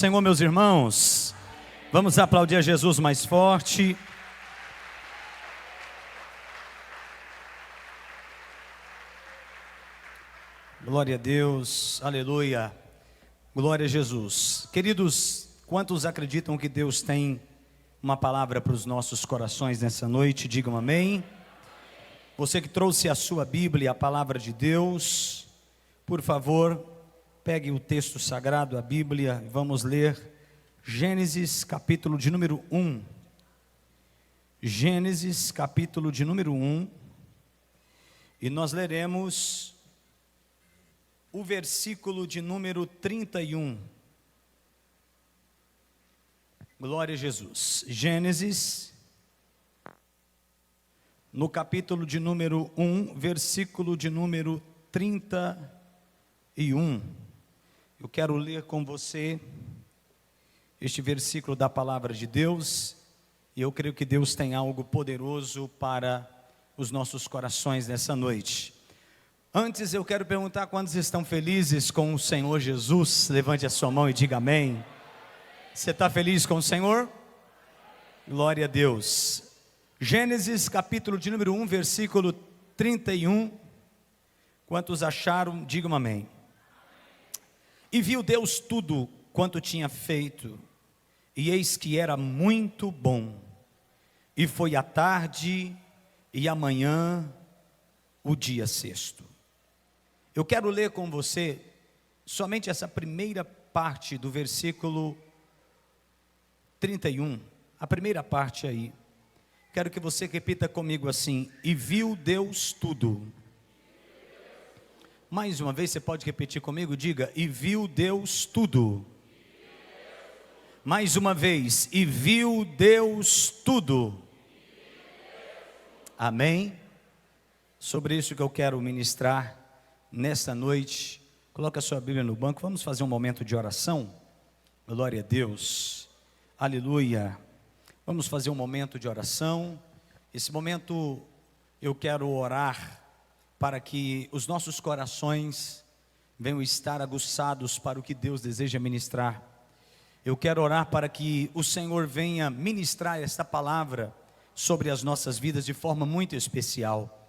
Senhor, meus irmãos, vamos aplaudir a Jesus mais forte. Glória a Deus, aleluia, glória a Jesus. Queridos, quantos acreditam que Deus tem uma palavra para os nossos corações nessa noite? Digam amém. Você que trouxe a sua Bíblia, a palavra de Deus, por favor, pegue o texto sagrado, a Bíblia, e vamos ler Gênesis capítulo de número 1. Gênesis capítulo de número 1. E nós leremos o versículo de número 31. Glória a Jesus. Gênesis, no capítulo de número 1, versículo de número 31. Eu quero ler com você este versículo da palavra de Deus, e eu creio que Deus tem algo poderoso para os nossos corações nessa noite. Antes eu quero perguntar quantos estão felizes com o Senhor Jesus. Levante a sua mão e diga amém. Você está feliz com o Senhor? Glória a Deus. Gênesis capítulo de número 1, versículo 31. Quantos acharam? Digam amém. E viu Deus tudo quanto tinha feito, e eis que era muito bom. E foi a tarde e a manhã, o dia sexto. Eu quero ler com você somente essa primeira parte do versículo 31, a primeira parte aí. Quero que você repita comigo assim: e viu Deus tudo. Mais uma vez, você pode repetir comigo? Diga: e viu Deus tudo. Mais uma vez: e viu Deus tudo. Amém? Sobre isso que eu quero ministrar nesta noite. Coloca a sua Bíblia no banco, vamos fazer um momento de oração. Glória a Deus, aleluia. Vamos fazer um momento de oração. Esse momento eu quero orar para que os nossos corações venham estar aguçados para o que Deus deseja ministrar. Eu quero orar para que o Senhor venha ministrar esta palavra sobre as nossas vidas de forma muito especial.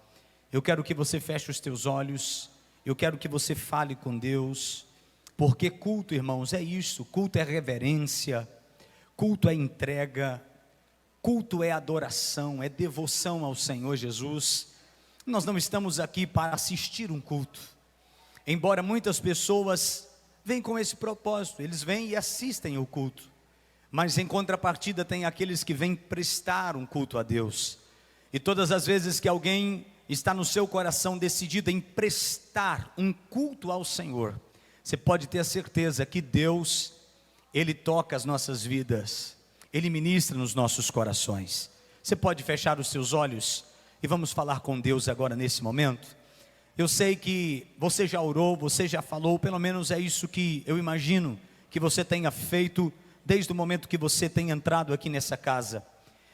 Eu quero que você feche os teus olhos, eu quero que você fale com Deus, porque culto, irmãos, é isso. Culto é reverência, culto é entrega, culto é adoração, é devoção ao Senhor Jesus. Nós não estamos aqui para assistir um culto, embora muitas pessoas venham com esse propósito, eles vêm e assistem o culto, mas em contrapartida tem aqueles que vêm prestar um culto a Deus. E todas as vezes que alguém está no seu coração decidido em prestar um culto ao Senhor, você pode ter a certeza que Deus, Ele toca as nossas vidas, Ele ministra nos nossos corações. Você pode fechar os seus olhos e vamos falar com Deus agora nesse momento. Eu sei que você já orou, você já falou, pelo menos é isso que eu imagino que você tenha feito desde o momento que você tem entrado aqui nessa casa.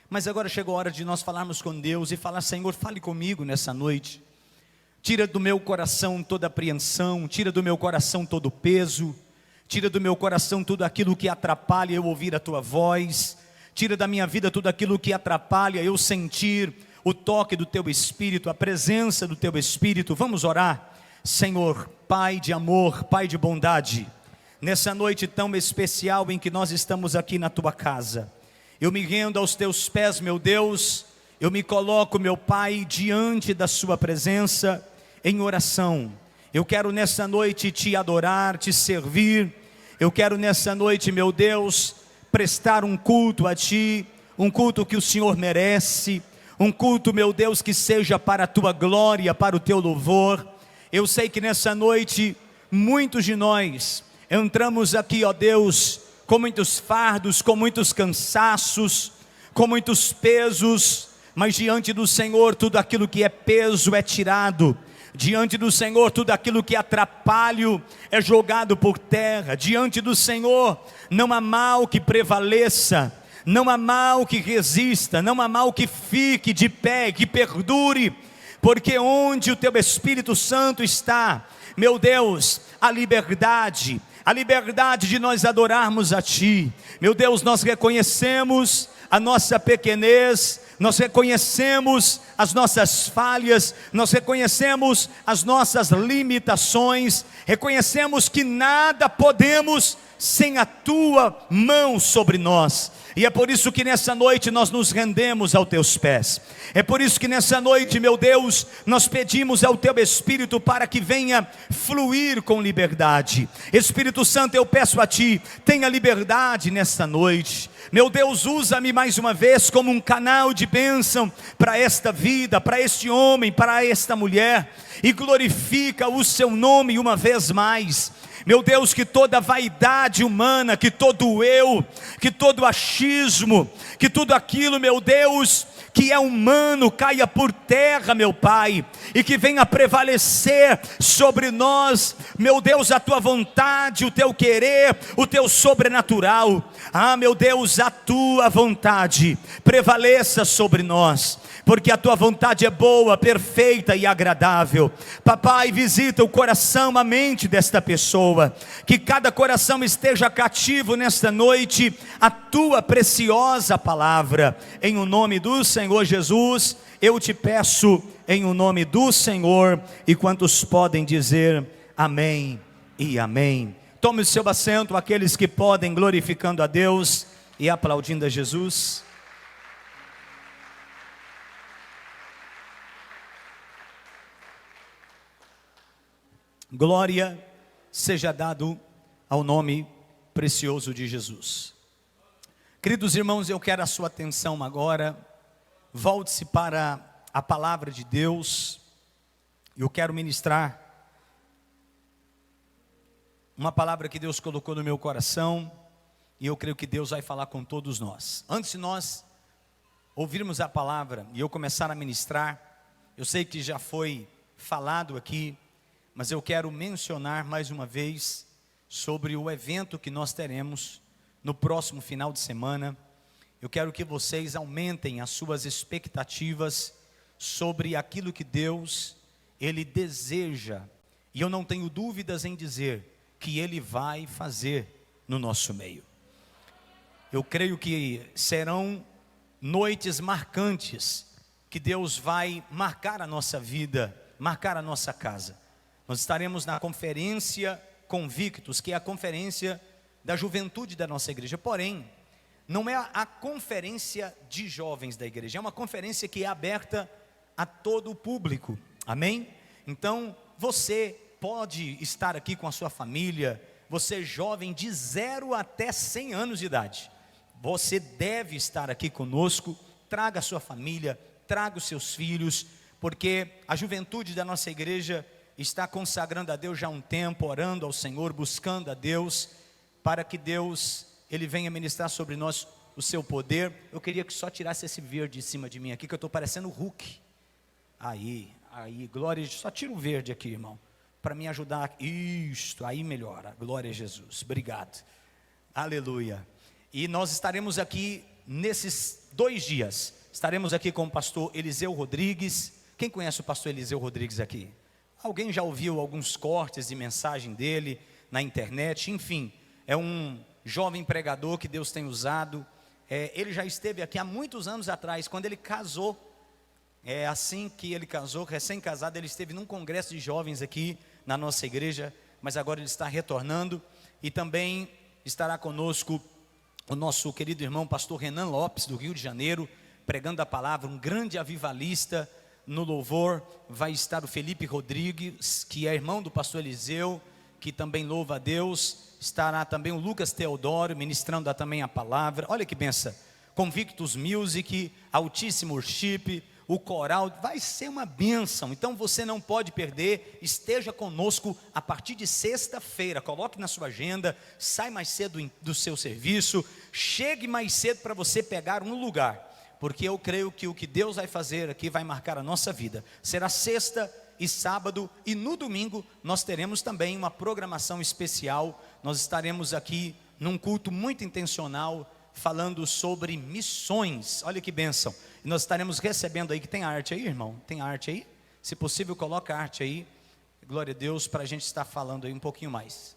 Mas agora chegou a hora de nós falarmos com Deus e falar: Senhor, fale comigo nessa noite. Tira do meu coração toda apreensão, tira do meu coração todo peso, tira do meu coração tudo aquilo que atrapalha eu ouvir a Tua voz, tira da minha vida tudo aquilo que atrapalha eu sentir o toque do Teu Espírito, a presença do Teu Espírito. Vamos orar. Senhor, Pai de amor, Pai de bondade, nessa noite tão especial em que nós estamos aqui na Tua casa, eu me rendo aos Teus pés, meu Deus. Eu me coloco, meu Pai, diante da Sua presença em oração. Eu quero nessa noite Te adorar, Te servir. Eu quero nessa noite, meu Deus, prestar um culto a Ti, um culto que o Senhor merece, um culto, meu Deus, que seja para a Tua glória, para o Teu louvor. Eu sei que nessa noite, muitos de nós entramos aqui, ó Deus, com muitos fardos, com muitos cansaços, com muitos pesos, mas diante do Senhor tudo aquilo que é peso é tirado. Diante do Senhor tudo aquilo que é atrapalho é jogado por terra. Diante do Senhor não há mal que prevaleça, não há mal que resista, não há mal que fique de pé, que perdure, porque onde o Teu Espírito Santo está, meu Deus, a liberdade, a liberdade de nós adorarmos a Ti. Meu Deus, nós reconhecemos a nossa pequenez, nós reconhecemos as nossas falhas, nós reconhecemos as nossas limitações, reconhecemos que nada podemos sem a Tua mão sobre nós. E é por isso que nessa noite nós nos rendemos aos Teus pés. É por isso que nessa noite, meu Deus, nós pedimos ao Teu Espírito para que venha fluir com liberdade. Espírito Santo, eu peço a Ti, tenha liberdade nessa noite. Meu Deus, usa-me mais uma vez como um canal de bênção para esta vida, para este homem, para esta mulher, e glorifica o Seu nome uma vez mais. Meu Deus, que toda vaidade humana, que todo eu, que todo achismo, que tudo aquilo, meu Deus, que é humano, caia por terra, meu Pai, e que venha prevalecer sobre nós, meu Deus, a Tua vontade, o Teu querer, o Teu sobrenatural. Meu Deus, a Tua vontade prevaleça sobre nós, porque a Tua vontade é boa, perfeita e agradável. Papai, visita o coração, a mente desta pessoa, que cada coração esteja cativo nesta noite a Tua preciosa palavra. Em o nome do Senhor Jesus, eu te peço, em o nome do Senhor, e quantos podem dizer amém e amém. Tome o seu assento, aqueles que podem, glorificando a Deus e aplaudindo a Jesus. Glória seja dado ao nome precioso de Jesus. Queridos irmãos, eu quero a sua atenção agora. Volte-se para a palavra de Deus. Eu quero ministrar uma palavra que Deus colocou no meu coração, e eu creio que Deus vai falar com todos nós. Antes de nós ouvirmos a palavra e eu começar a ministrar, eu sei que já foi falado aqui, mas eu quero mencionar mais uma vez sobre o evento que nós teremos no próximo final de semana. Eu quero que vocês aumentem as suas expectativas sobre aquilo que Deus, Ele deseja, e eu não tenho dúvidas em dizer que Ele vai fazer no nosso meio. Eu creio que serão noites marcantes, que Deus vai marcar a nossa vida, marcar a nossa casa. Nós estaremos na conferência Convictos, que é a conferência da juventude da nossa igreja. Porém, não é a conferência de jovens da igreja, é uma conferência que é aberta a todo o público. Amém? Então, você pode estar aqui com a sua família, você jovem de 0 até 100 anos de idade. Você deve estar aqui conosco. Traga a sua família, traga os seus filhos, porque a juventude da nossa igreja está consagrando a Deus já há um tempo, orando ao Senhor, buscando a Deus, para que Deus, Ele venha ministrar sobre nós o seu poder. Eu queria que só tirasse esse verde de cima de mim aqui, que eu estou parecendo Hulk. Aí, glória a Deus. Só tira o verde aqui, irmão, para me ajudar. Isto, aí melhora. Glória a Jesus, obrigado. Aleluia. E nós estaremos aqui nesses 2 dias. Estaremos aqui com o pastor Eliseu Rodrigues. Quem conhece o pastor Eliseu Rodrigues aqui? Alguém já ouviu alguns cortes de mensagem dele na internet? Enfim, é um jovem pregador que Deus tem usado. Ele já esteve aqui há muitos anos atrás, quando ele casou. Assim que ele casou, recém-casado, ele esteve num congresso de jovens aqui na nossa igreja, mas agora ele está retornando. E também estará conosco o nosso querido irmão pastor Renan Lopes, do Rio de Janeiro, pregando a palavra, um grande avivalista. No louvor vai estar o Felipe Rodrigues, que é irmão do pastor Eliseu, que também louva a Deus. Estará também o Lucas Teodoro, ministrando também a palavra. Olha que benção. Convictus Music, Altíssimo Worship, o coral, vai ser uma bênção. Então você não pode perder. Esteja conosco a partir de sexta-feira. Coloque na sua agenda, sai mais cedo do seu serviço, chegue mais cedo para você pegar um lugar, porque eu creio que o que Deus vai fazer aqui vai marcar a nossa vida. Será sexta e sábado, e no domingo nós teremos também uma programação especial. Nós estaremos aqui num culto muito intencional, falando sobre missões. Olha que bênção. E nós estaremos recebendo aí, que tem arte aí, irmão? Tem arte aí? Se possível, coloca a arte aí. Glória a Deus, para a gente estar falando aí um pouquinho mais.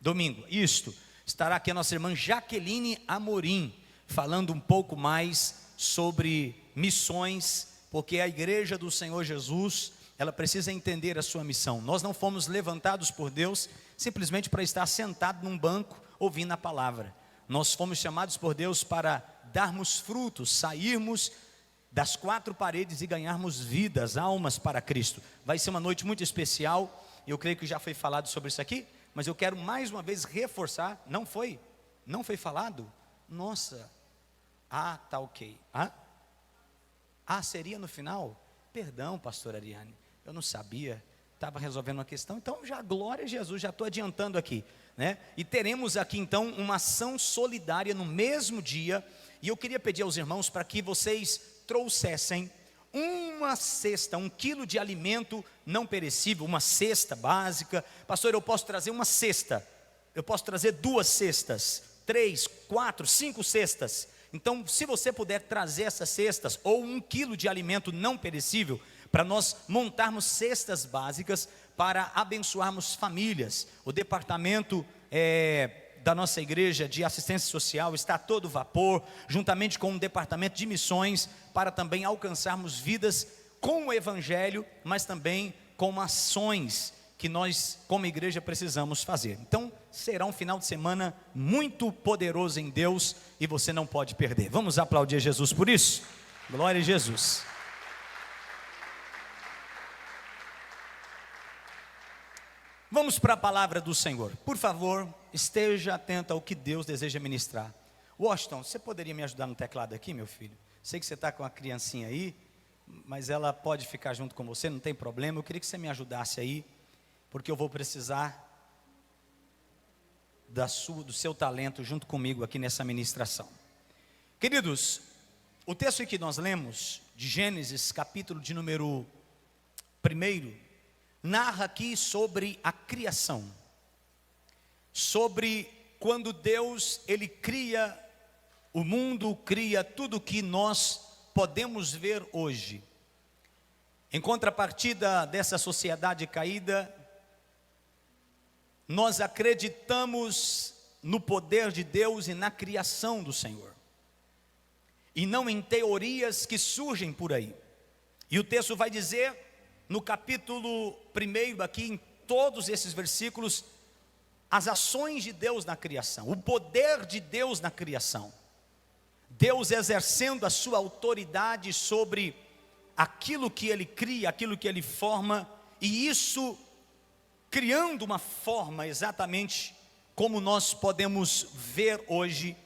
Domingo, isto. Estará aqui a nossa irmã Jaqueline Amorim, falando um pouco mais sobre missões, porque a igreja do Senhor Jesus, ela precisa entender a sua missão. Nós não fomos levantados por Deus simplesmente para estar sentado num banco ouvindo a palavra. Nós fomos chamados por Deus para darmos frutos, sairmos das quatro paredes e ganharmos vidas, almas para Cristo. Vai ser uma noite muito especial, eu creio que já foi falado sobre isso aqui, mas eu quero mais uma vez reforçar. Não foi falado? Nossa, tá ok. Seria no final? Perdão, pastor Ariane, eu não sabia, estava resolvendo uma questão. Então já, glória a Jesus, já estou adiantando aqui, né? E teremos aqui então uma ação solidária no mesmo dia. E eu queria pedir aos irmãos para que vocês trouxessem uma cesta, 1 quilo de alimento não perecível, uma cesta básica. Pastor, eu posso trazer uma cesta, eu posso trazer 2 cestas, 3, 4, 5 cestas. Então, se você puder trazer essas cestas, ou 1 quilo de alimento não perecível, para nós montarmos cestas básicas, para abençoarmos famílias. O departamento da nossa igreja de assistência social está a todo vapor, juntamente com o departamento de missões, para também alcançarmos vidas com o evangelho, mas também com ações que nós como igreja precisamos fazer. Então será um final de semana muito poderoso em Deus, e você não pode perder. Vamos aplaudir Jesus por isso? Glória a Jesus. Vamos para a palavra do Senhor. Por favor, esteja atento ao que Deus deseja ministrar. Washington, você poderia me ajudar no teclado aqui, meu filho? Sei que você está com a criancinha aí, mas ela pode ficar junto com você, não tem problema. Eu queria que você me ajudasse aí, porque eu vou precisar do seu talento junto comigo aqui nessa ministração. Queridos, o texto que nós lemos, de Gênesis, capítulo de número 1, narra aqui sobre a criação, sobre quando Deus, Ele cria o mundo, cria tudo que nós podemos ver hoje. Em contrapartida dessa sociedade caída, nós acreditamos no poder de Deus e na criação do Senhor, e não em teorias que surgem por aí. E o texto vai dizer, no capítulo 1 aqui, em todos esses versículos, as ações de Deus na criação, o poder de Deus na criação. Deus exercendo a sua autoridade sobre aquilo que Ele cria, aquilo que Ele forma, e isso criando uma forma exatamente como nós podemos ver hoje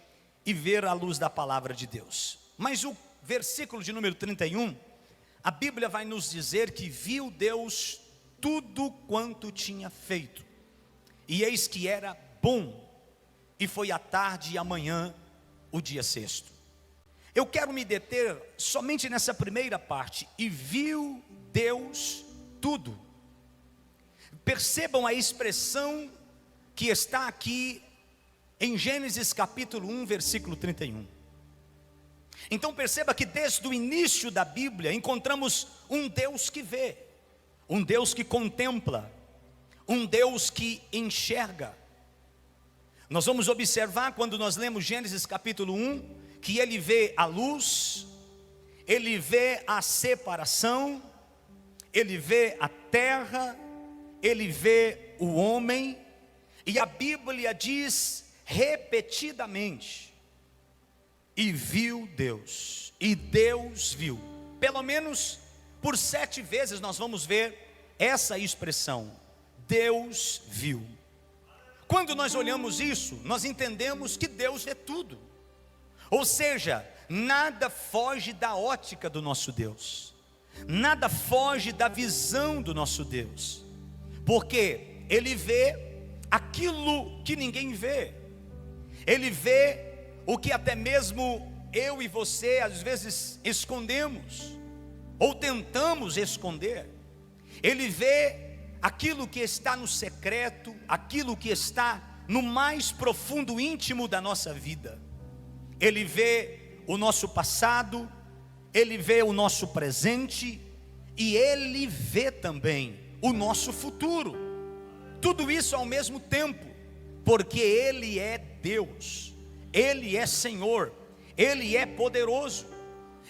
e ver à luz da palavra de Deus. Mas o versículo de número 31, a Bíblia vai nos dizer que viu Deus tudo quanto tinha feito, e eis que era bom, e foi a tarde e a manhã o dia sexto. Eu quero me deter somente nessa primeira parte, e viu Deus tudo. Percebam a expressão que está aqui em Gênesis capítulo 1, versículo 31. Então perceba que desde o início da Bíblia encontramos um Deus que vê, um Deus que contempla, um Deus que enxerga. Nós vamos observar quando nós lemos Gênesis capítulo 1, que Ele vê a luz, Ele vê a separação, Ele vê a terra, Ele vê o homem, e a Bíblia diz repetidamente, e viu Deus, e Deus viu. Pelo menos por 7 vezes nós vamos ver essa expressão, Deus viu. Quando nós olhamos isso, nós entendemos que Deus vê tudo. Ou seja, nada foge da ótica do nosso Deus, nada foge da visão do nosso Deus, porque Ele vê aquilo que ninguém vê, Ele vê o que até mesmo eu e você às vezes escondemos, ou tentamos esconder. Ele vê aquilo que está no secreto, aquilo que está no mais profundo íntimo da nossa vida. Ele vê o nosso passado, Ele vê o nosso presente, e Ele vê também o nosso futuro. Tudo isso ao mesmo tempo, porque Ele é Deus, Ele é Senhor, Ele é poderoso.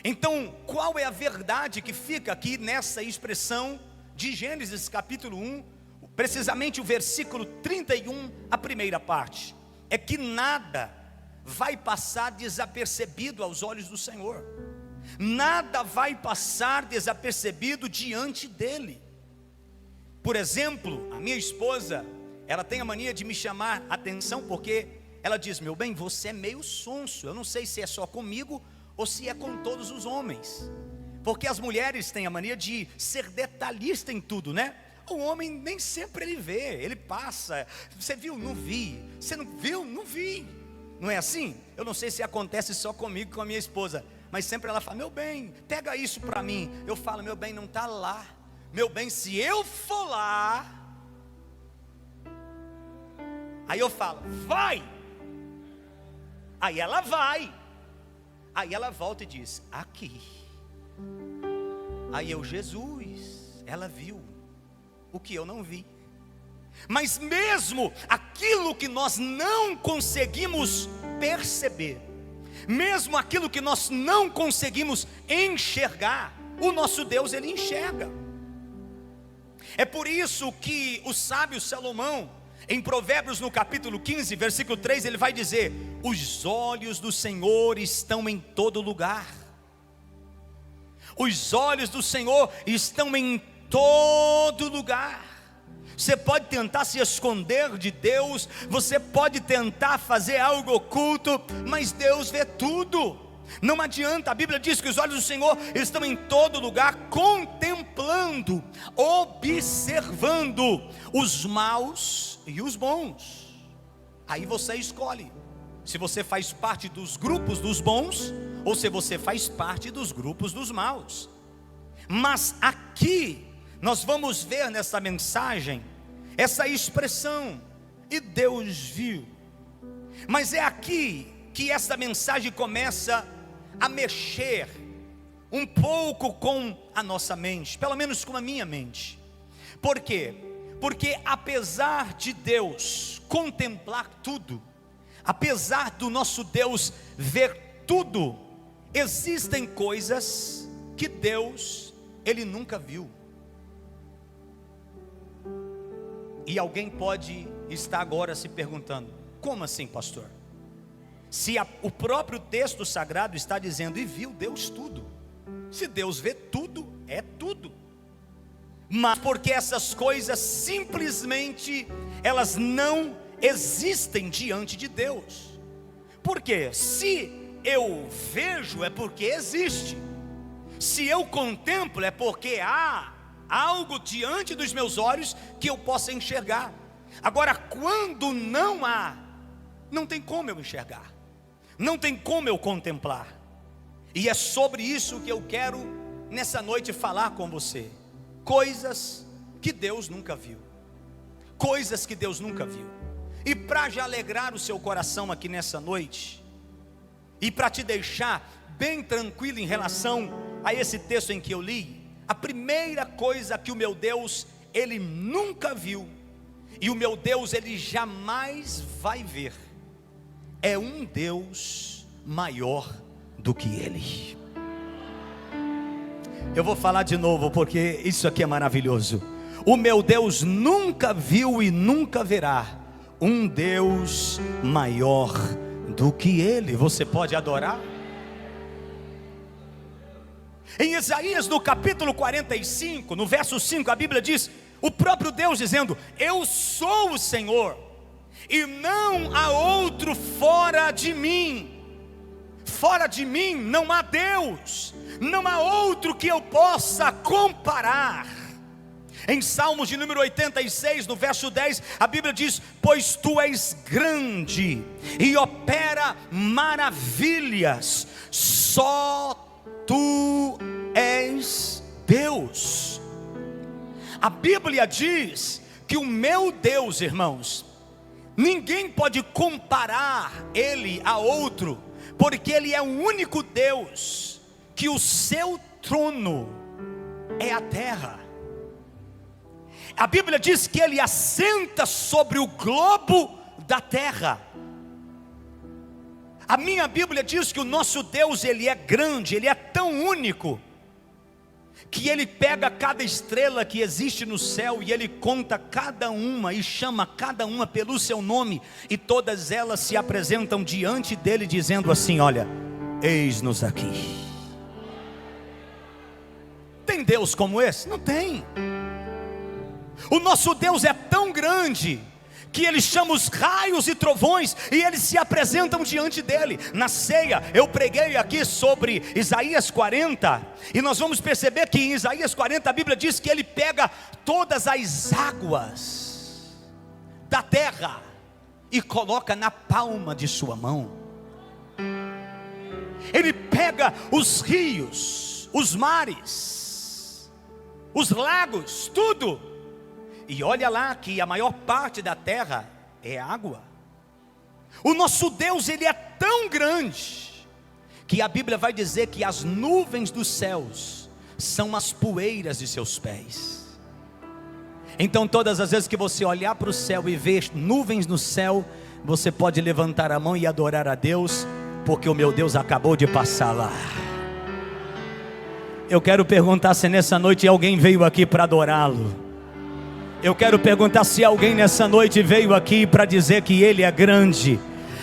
Então, qual é a verdade que fica aqui nessa expressão de Gênesis capítulo 1, precisamente o versículo 31, a primeira parte? É que nada vai passar desapercebido aos olhos do Senhor, nada vai passar desapercebido diante dEle. Por exemplo, a minha esposa, ela tem a mania de me chamar a atenção, porque ela diz: meu bem, você é meio sonso. Eu não sei se é só comigo ou se é com todos os homens, porque as mulheres têm a mania de ser detalhista em tudo, né? O homem nem sempre ele vê, ele passa. Você viu? Não vi. Você não viu? Não vi. Não é assim? Eu não sei se acontece só comigo, com a minha esposa, mas sempre ela fala: meu bem, pega isso para mim. Eu falo: meu bem, não está lá. Meu bem, se eu for lá. Aí eu falo: vai. Aí ela vai. Aí ela volta e diz: aqui. Aí eu: Jesus, ela viu o que eu não vi. Mas mesmo aquilo que nós não conseguimos perceber, mesmo aquilo que nós não conseguimos enxergar, o nosso Deus, Ele enxerga. É por isso que o sábio Salomão, em Provérbios no capítulo 15, versículo 3, ele vai dizer: os olhos do Senhor estão em todo lugar. Os olhos do Senhor estão em todo lugar. Você pode tentar se esconder de Deus, você pode tentar fazer algo oculto, mas Deus vê tudo. Não adianta, a Bíblia diz que os olhos do Senhor estão em todo lugar, contemplando, observando os maus e os bons. Aí você escolhe se você faz parte dos grupos dos bons ou se você faz parte dos grupos dos maus. Mas aqui nós vamos ver nessa mensagem essa expressão: e Deus viu. Mas é aqui que essa mensagem começa a mexer um pouco com a nossa mente, pelo menos com a minha mente. Por quê? Porque apesar de Deus contemplar tudo, apesar do nosso Deus ver tudo, existem coisas que Deus, Ele nunca viu. E alguém pode estar agora se perguntando: como assim, pastor? Se o próprio texto sagrado está dizendo: e viu Deus tudo. Se Deus vê tudo, é tudo. Mas porque essas coisas simplesmente elas não existem diante de Deus. Por quê? Se eu vejo, é porque existe. Se eu contemplo, é porque há algo diante dos meus olhos que eu possa enxergar. Agora, quando não há, não tem como eu enxergar, não tem como eu contemplar. E é sobre isso que eu quero nessa noite falar com você. Coisas que Deus nunca viu. Coisas que Deus nunca viu. E para já alegrar o seu coração aqui nessa noite, e para te deixar bem tranquilo em relação a esse texto em que eu li, a primeira coisa que o meu Deus, Ele nunca viu, e o meu Deus, Ele jamais vai ver, é um Deus maior do que Ele. Eu vou falar de novo, porque isso aqui é maravilhoso. O meu Deus nunca viu e nunca verá um Deus maior do que Ele. Você pode adorar? Em Isaías no capítulo 45, no verso 5, a Bíblia diz, o próprio Deus dizendo: eu sou o Senhor, e não há outro fora de mim. Fora de mim não há Deus, não há outro que eu possa comparar. Em Salmos de número 86, no verso 10, a Bíblia diz: pois tu és grande e opera maravilhas, só tu és Deus. A Bíblia diz que o meu Deus, irmãos, ninguém pode comparar Ele a outro, porque Ele é o único Deus que o seu trono é a terra. A Bíblia diz que Ele assenta sobre o globo da terra. A minha Bíblia diz que o nosso Deus, Ele é grande, Ele é tão único, que Ele pega cada estrela que existe no céu e Ele conta cada uma e chama cada uma pelo seu nome, e todas elas se apresentam diante dEle dizendo assim: olha, eis-nos aqui. Tem Deus como esse? Não tem. O nosso Deus é tão grande que Ele chama os raios e trovões e eles se apresentam diante dEle. Na ceia eu preguei aqui sobre Isaías 40, e nós vamos perceber que em Isaías 40 a Bíblia diz que Ele pega todas as águas da terra e coloca na palma de sua mão. Ele pega os rios, os mares, os lagos, tudo, e olha lá que a maior parte da terra é água. O nosso Deus, Ele é tão grande, que a Bíblia vai dizer que as nuvens dos céus são as poeiras de seus pés. Então todas as vezes que você olhar para o céu e ver nuvens no céu, você pode levantar a mão e adorar a Deus, porque o meu Deus acabou de passar lá. Eu quero perguntar se nessa noite alguém veio aqui para adorá-lo. Eu quero perguntar se alguém nessa noite veio aqui para dizer que Ele é grande.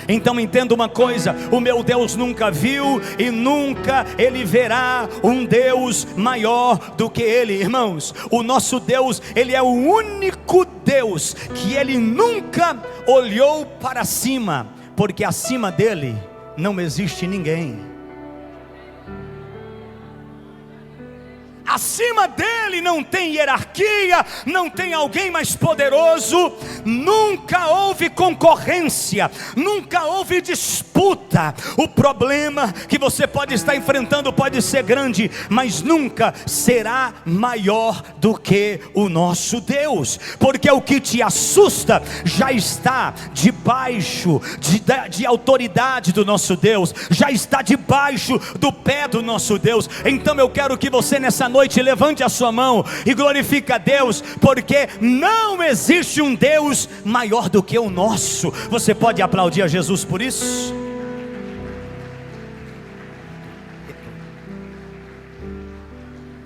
Então entenda uma coisa: o meu Deus nunca viu e nunca Ele verá um Deus maior do que Ele. Irmãos, o nosso Deus, Ele é o único Deus que Ele nunca olhou para cima, porque acima dEle não existe ninguém. Acima dele não tem hierarquia, não tem alguém mais poderoso. Nunca houve concorrência, nunca houve disputa. O problema que você pode estar enfrentando pode ser grande, mas nunca será maior do que o nosso Deus, porque o que te assusta já está debaixo de autoridade do nosso Deus, já está debaixo do pé do nosso Deus. Então eu quero que você nessa noite levante a sua mão e glorifique a Deus, porque não existe um Deus maior do que o nosso. Você pode aplaudir a Jesus por isso?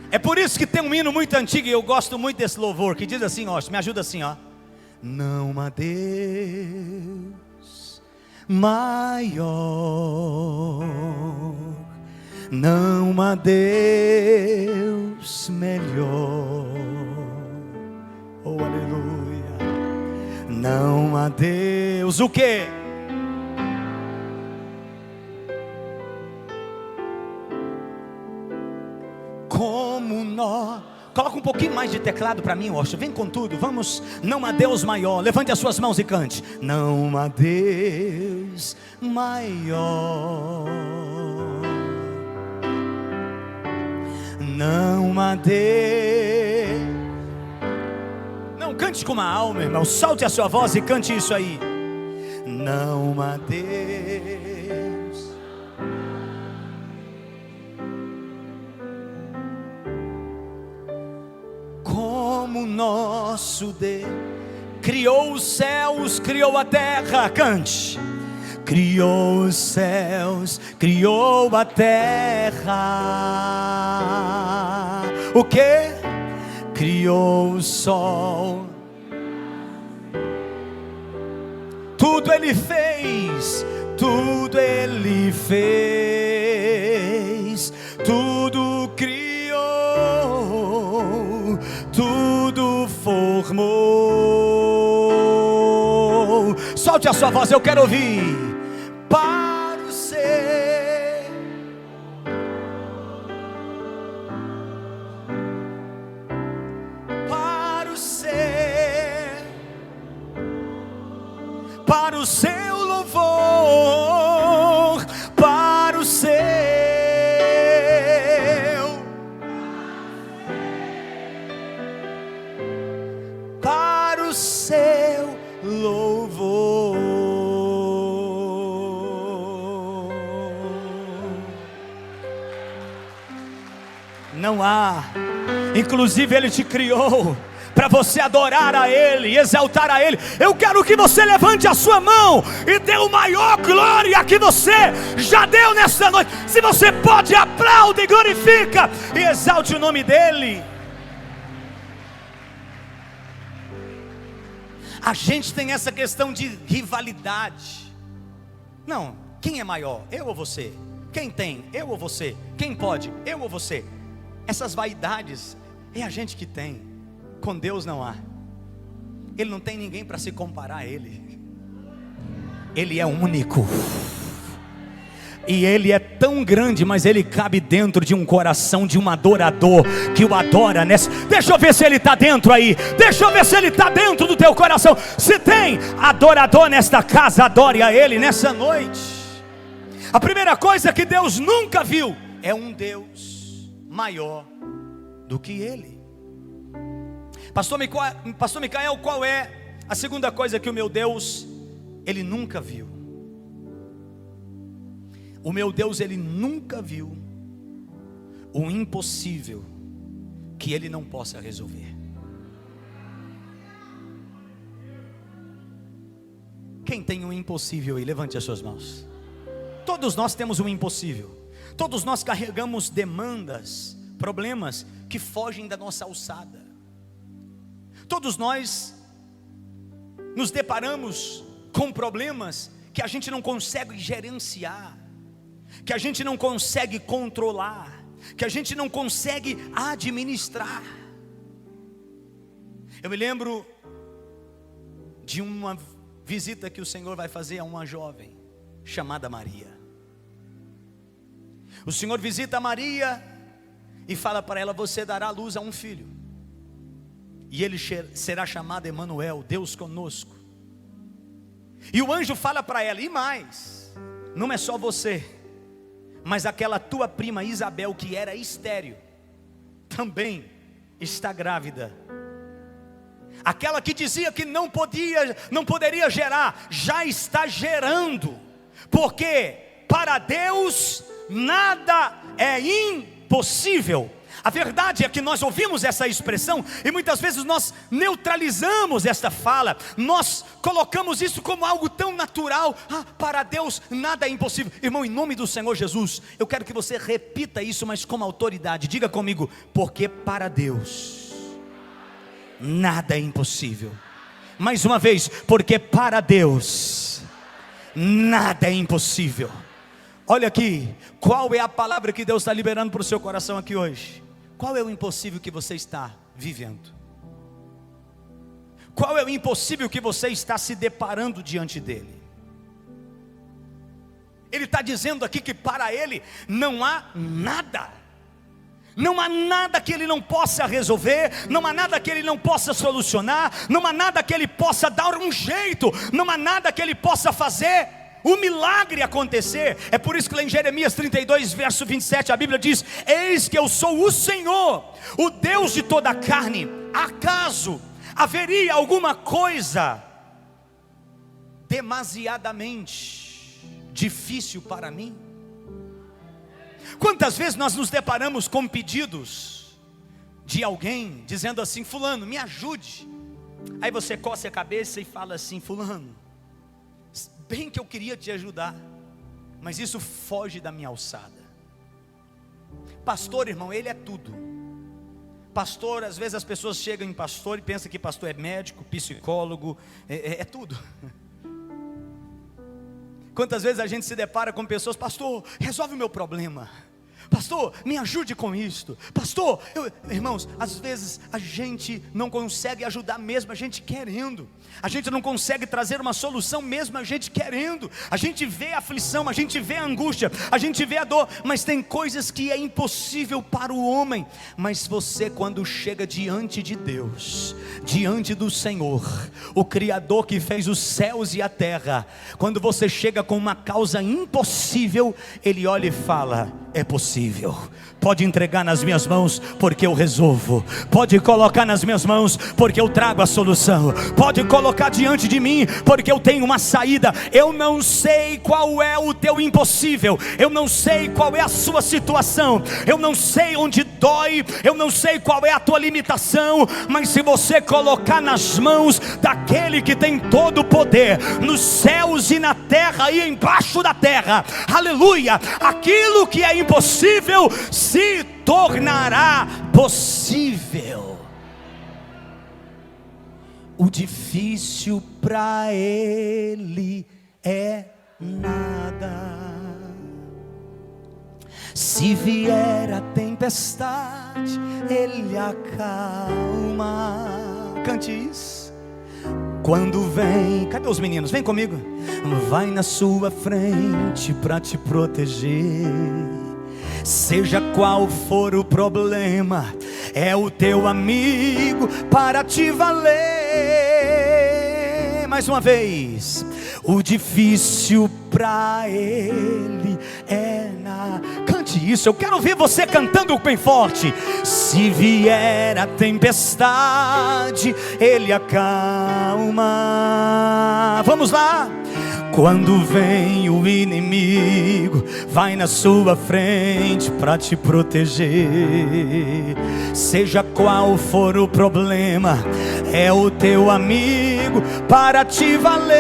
É por isso que tem um hino muito antigo, e eu gosto muito desse louvor, que diz assim, ó, me ajuda assim, ó: não há Deus maior, não há Deus melhor, oh aleluia. Não há Deus, o quê? Como nós. Coloca um pouquinho mais de teclado para mim, Washington. Vem com tudo, vamos. Não há Deus maior. Levante as suas mãos e cante. Não há Deus maior, não há Deus. Não, cante com uma alma, irmão. Solte a sua voz e cante isso aí. Não há Deus como nosso Deus. Criou os céus, criou a terra. Cante. Criou os céus, criou a terra. O que? Criou o sol. Tudo Ele fez, tudo Ele fez, tudo criou, tudo formou. Solte a sua voz, eu quero ouvir. Para o céu, para o céu, para o seu louvor, para o céu, para o seu louvor. Não há. Inclusive Ele te criou para você adorar a Ele, exaltar a Ele. Eu quero que você levante a sua mão e dê o maior glória que você já deu nesta noite. Se você pode, aplaude, glorifica e exalte o nome dEle. A gente tem essa questão de rivalidade. Não, quem é maior? Eu ou você? Quem tem? Eu ou você? Quem pode? Eu ou você? Essas vaidades é a gente que tem. Com Deus não há. Ele não tem ninguém para se comparar a Ele. Ele é único. E Ele é tão grande, mas Ele cabe dentro de um coração de um adorador que o adora nessa. Deixa eu ver se Ele está dentro aí. Deixa eu ver se Ele está dentro do teu coração. Se tem adorador nesta casa, adore a Ele nessa noite. A primeira coisa que Deus nunca viu é um Deus maior do que Ele. Pastor Micael, qual é a segunda coisa que o meu Deus, Ele nunca viu? O meu Deus, Ele nunca viu o impossível que Ele não possa resolver. Quem tem um impossível aí? Levante as suas mãos. Todos nós temos um impossível. Todos nós carregamos demandas, problemas que fogem da nossa alçada. Todos nós nos deparamos com problemas que a gente não consegue gerenciar, que a gente não consegue controlar, que a gente não consegue administrar. Eu me lembro de uma visita que o Senhor vai fazer a uma jovem chamada Maria. O Senhor visita Maria e fala para ela: você dará à luz a um filho, e ele será chamado Emanuel, Deus conosco. E o anjo fala para ela: e mais, não é só você, mas aquela tua prima Isabel, que era estéril, também está grávida. Aquela que dizia que não poderia gerar, já está gerando. Porque para Deus nada é impossível. A verdade é que nós ouvimos essa expressão e muitas vezes nós neutralizamos esta fala. Nós colocamos isso como algo tão natural. Para Deus nada é impossível. Irmão, em nome do Senhor Jesus, eu quero que você repita isso, mas com autoridade. Diga comigo: porque para Deus nada é impossível. Mais uma vez: porque para Deus nada é impossível. Olha aqui, qual é a palavra que Deus está liberando para o seu coração aqui hoje? Qual é o impossível que você está vivendo? Qual é o impossível que você está se deparando diante dele? Ele está dizendo aqui que para ele não há nada. Não há nada que ele não possa resolver, não há nada que ele não possa solucionar, não há nada que ele possa dar um jeito, não há nada que ele possa fazer o milagre acontecer. É por isso que lá em Jeremias 32, verso 27, a Bíblia diz: eis que eu sou o Senhor, o Deus de toda a carne. Acaso haveria alguma coisa demasiadamente difícil para mim? Quantas vezes nós nos deparamos com pedidos de alguém dizendo assim: fulano, me ajude. Aí você coça a cabeça e fala assim: fulano, bem que eu queria te ajudar, mas isso foge da minha alçada. Pastor, irmão, ele é tudo. Pastor, às vezes as pessoas chegam em pastor e pensam que pastor é médico, psicólogo, é tudo. Quantas vezes a gente se depara com pessoas: pastor, resolve o meu problema. Pastor, me ajude com isto. Pastor, irmãos, às vezes a gente não consegue ajudar mesmo a gente querendo. A gente não consegue trazer uma solução mesmo a gente querendo. A gente vê a aflição, a gente vê a angústia, a gente vê a dor, mas tem coisas que é impossível para o homem. Mas você, quando chega diante de Deus, diante do Senhor, o Criador que fez os céus e a terra, quando você chega com uma causa impossível, Ele olha e fala: é possível. impossível. Pode entregar nas minhas mãos, porque eu resolvo. Pode colocar nas minhas mãos, porque eu trago a solução. Pode colocar diante de mim, porque eu tenho uma saída. Eu não sei qual é o teu impossível, eu não sei qual é a sua situação, eu não sei onde dói, eu não sei qual é a tua limitação, mas se você colocar nas mãos daquele que tem todo o poder, nos céus e na terra e embaixo da terra, aleluia, aquilo que é impossível se tornará possível. O difícil para ele é nada. Se vier a tempestade, ele acalma. Cante isso. Quando vem, cadê os meninos? Vem comigo. Vai na sua frente para te proteger. Seja qual for o problema, é o teu amigo para te valer. Mais uma vez. O difícil para ele é nada. Cante isso, eu quero ouvir você cantando bem forte. Se vier a tempestade, ele acalma. Vamos lá. Quando vem o inimigo, vai na sua frente para te proteger. Seja qual for o problema, é o teu amigo para te valer.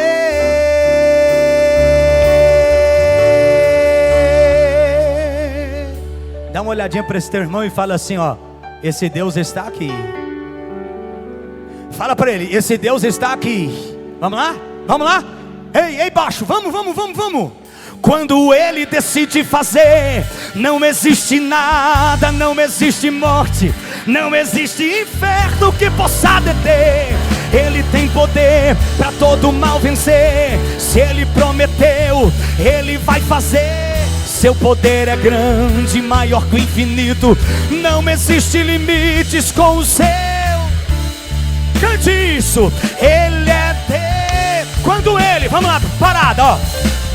Dá uma olhadinha para esse teu irmão e fala assim, ó: esse Deus está aqui. Fala para ele: esse Deus está aqui. Vamos lá? Vamos lá? Ei, baixo, vamos. Quando ele decide fazer, não existe nada, não existe morte, não existe inferno que possa deter. Ele tem poder para todo mal vencer. Se ele prometeu, ele vai fazer. Seu poder é grande, maior que o infinito. Não existe limites com o seu. Cante isso. Ele é Deus. Quando ele, vamos lá, parada, ó.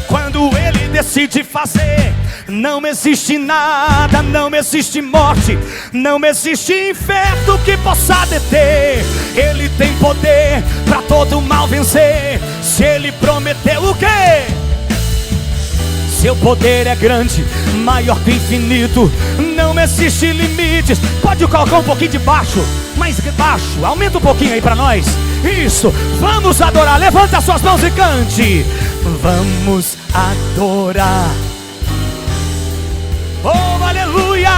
Quando ele decide fazer, não existe nada, não existe morte, não existe inferno que possa deter. Ele tem poder para todo mal vencer. Se ele prometeu o quê? Seu poder é grande, maior que o infinito. Não existe limites. Pode colocar um pouquinho de baixo, mais baixo, aumenta um pouquinho aí para nós. Isso, vamos adorar. Levanta as suas mãos e cante. Vamos adorar. Oh, aleluia.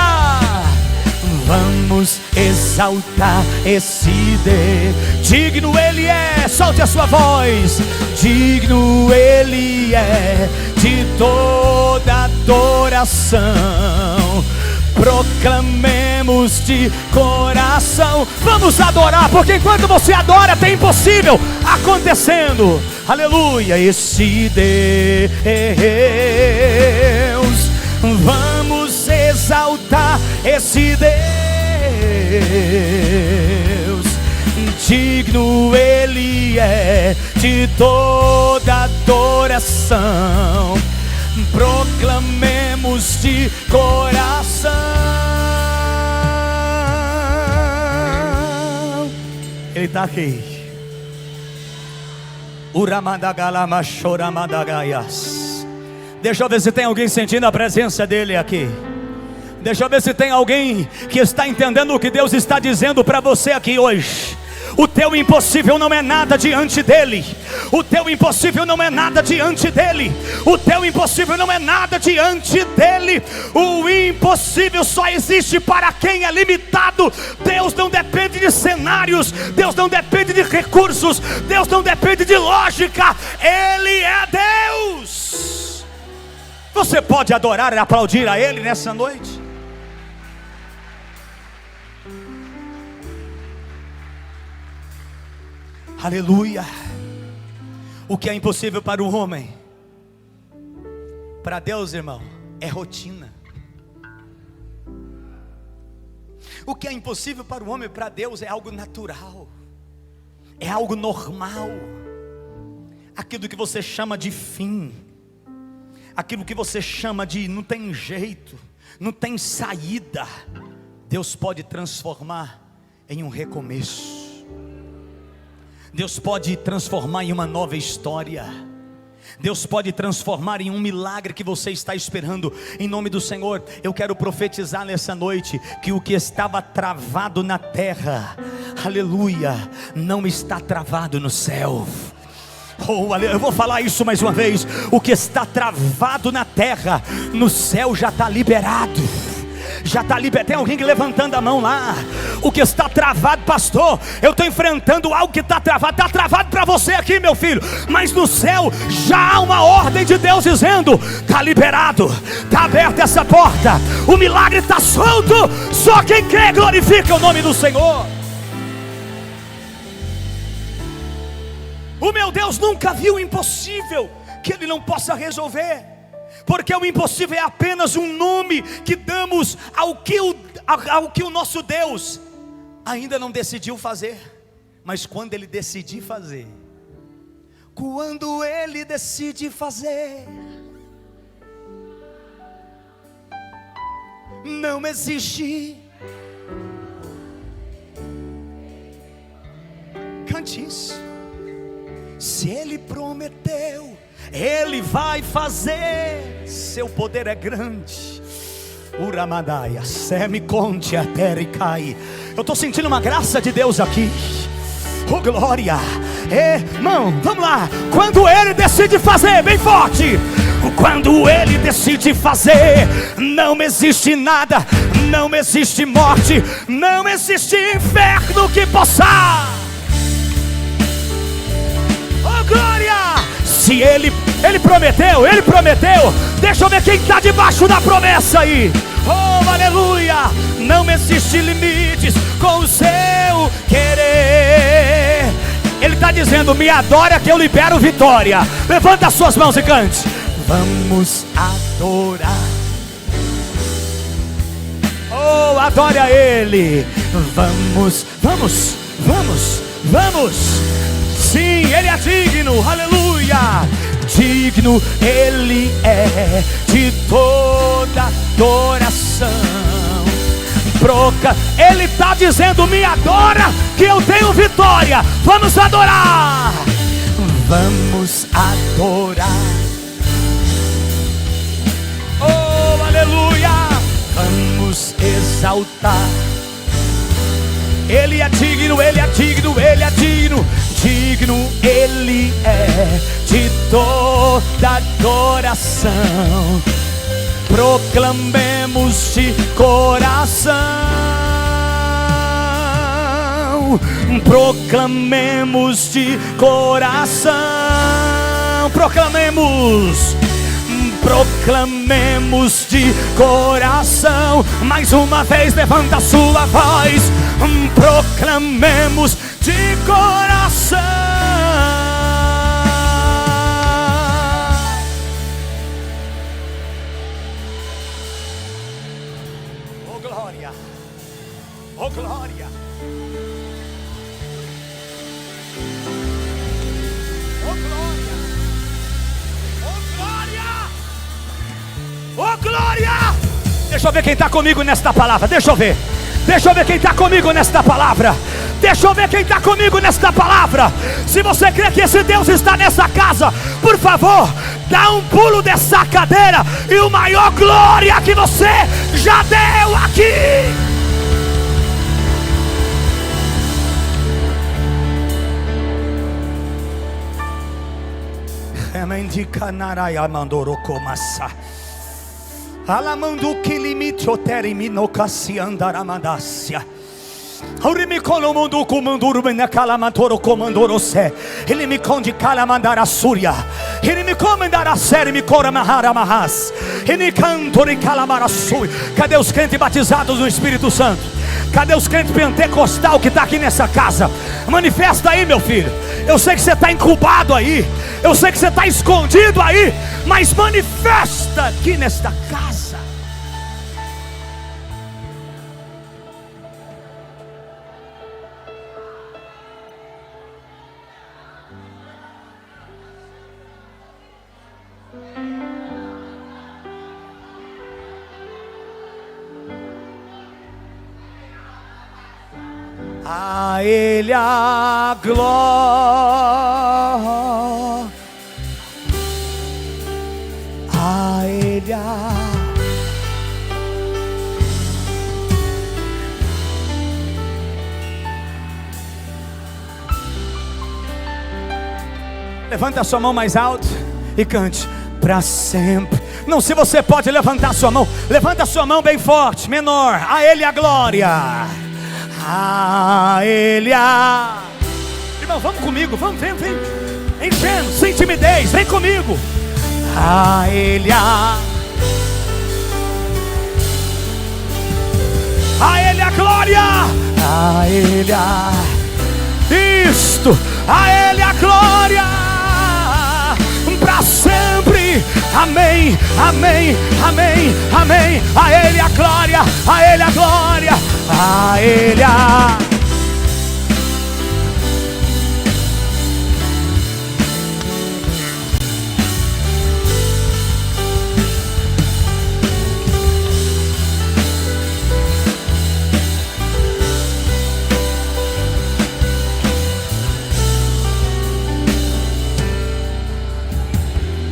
Vamos exaltar esse Deus. Digno ele é, solte a sua voz. Digno ele é de toda adoração. Proclamemos de coração. Vamos adorar, porque enquanto você adora, tem impossível acontecendo. Aleluia, esse Deus. Vamos exaltar esse Deus. Digno ele é de toda adoração. Proclamemos de coração. Ele está aqui. Deixa eu ver se tem alguém sentindo a presença dele aqui. Deixa eu ver se tem alguém que está entendendo o que Deus está dizendo para você aqui hoje. O teu impossível não é nada diante dele. O teu impossível não é nada diante dele. O teu impossível não é nada diante dele. O impossível só existe para quem é limitado. Deus não depende de cenários. Deus não depende de recursos. Deus não depende de lógica. Ele é Deus. Você pode adorar e aplaudir a ele nessa noite? Aleluia. O que é impossível para o homem, para Deus, irmão, é rotina. O que é impossível para o homem, para Deus, é algo natural, é algo normal. Aquilo que você chama de fim, aquilo que você chama de não tem jeito, não tem saída, Deus pode transformar em um recomeço. Deus pode transformar em uma nova história. Deus pode transformar em um milagre que você está esperando. Em nome do Senhor, eu quero profetizar nessa noite que o que estava travado na terra, aleluia, não está travado no céu. Oh, eu vou falar isso mais uma vez. O que está travado na terra, no céu já está liberado. Já está liberado. Tem alguém levantando a mão lá. O que está travado, pastor, eu estou enfrentando algo que está travado para você aqui, meu filho, mas no céu já há uma ordem de Deus dizendo: está liberado, está aberta essa porta, o milagre está solto. Só quem crê glorifica o nome do Senhor. O meu Deus nunca viu o impossível que Ele não possa resolver, porque o impossível é apenas um nome que damos ao que o nosso Deus ainda não decidiu fazer. Mas quando Ele decidir fazer, quando Ele decide fazer, não existe. Cante isso. Se Ele prometeu, Ele vai fazer. Seu poder é grande. Uramadaia, semi conte a terra e cai. Eu estou sentindo uma graça de Deus aqui. Oh glória. Irmão, vamos lá. Quando Ele decide fazer, bem forte. Quando Ele decide fazer, não existe nada, não existe morte, não existe inferno que possa. Oh glória. Se Ele prometeu, Ele prometeu. Deixa eu ver quem está debaixo da promessa aí. Oh aleluia. Não existe limites com o seu querer. Ele está dizendo: me adora que eu libero vitória. Levanta as suas mãos e cante. Vamos adorar. Oh, adore a Ele. Vamos. Sim, Ele é digno, aleluia. Digno Ele é de toda adoração. Ele está dizendo: me adora que eu tenho vitória. Vamos adorar. Vamos adorar. Oh, aleluia. Vamos exaltar. Ele é digno, Ele é digno, Ele é digno. Digno Ele é de toda adoração. Proclamemos de coração. Proclamemos de coração. Proclamemos de coração. Mais uma vez, levanta a sua voz. Proclamemos de coração. Oh glória. Oh glória. Oh glória. Oh glória. Oh glória. Deixa eu ver quem está comigo nesta palavra. Deixa eu ver quem está comigo nesta palavra. Deixa eu ver quem está comigo nesta palavra. Se você crê que esse Deus está nessa casa, por favor, dá um pulo dessa cadeira e o maior glória que você já deu aqui. Alamandu que limite o termi no casi andaramandácia. Ele me colomando comandoro na calamantoro comandoro se. Ele me conde calamandara súria. Ele me comandara série me cora mahara mahas. Ele cantor e calamara sui. Cadê os crentes batizados no Espírito Santo? Cadê os crentes pentecostal que está aqui nessa casa? Manifesta aí, meu filho. Eu sei que você está incubado aí. Eu sei que você está escondido aí. Mas manifesta aqui nesta casa. A Ele a glória, a Ele a... Levanta a sua mão mais alto e cante: para sempre. Não, se você pode levantar a sua mão, levanta a sua mão bem forte, menor. A Ele a glória, a Ele a... Irmão, vamos comigo, vamos, vem, ingênuo, sem timidez, vem comigo. A Ele a Ele a glória, a Ele a... Isto, a Ele a glória, para sempre. Amém, amém, amém, amém. A Ele a glória, a Ele a glória, a Ele a...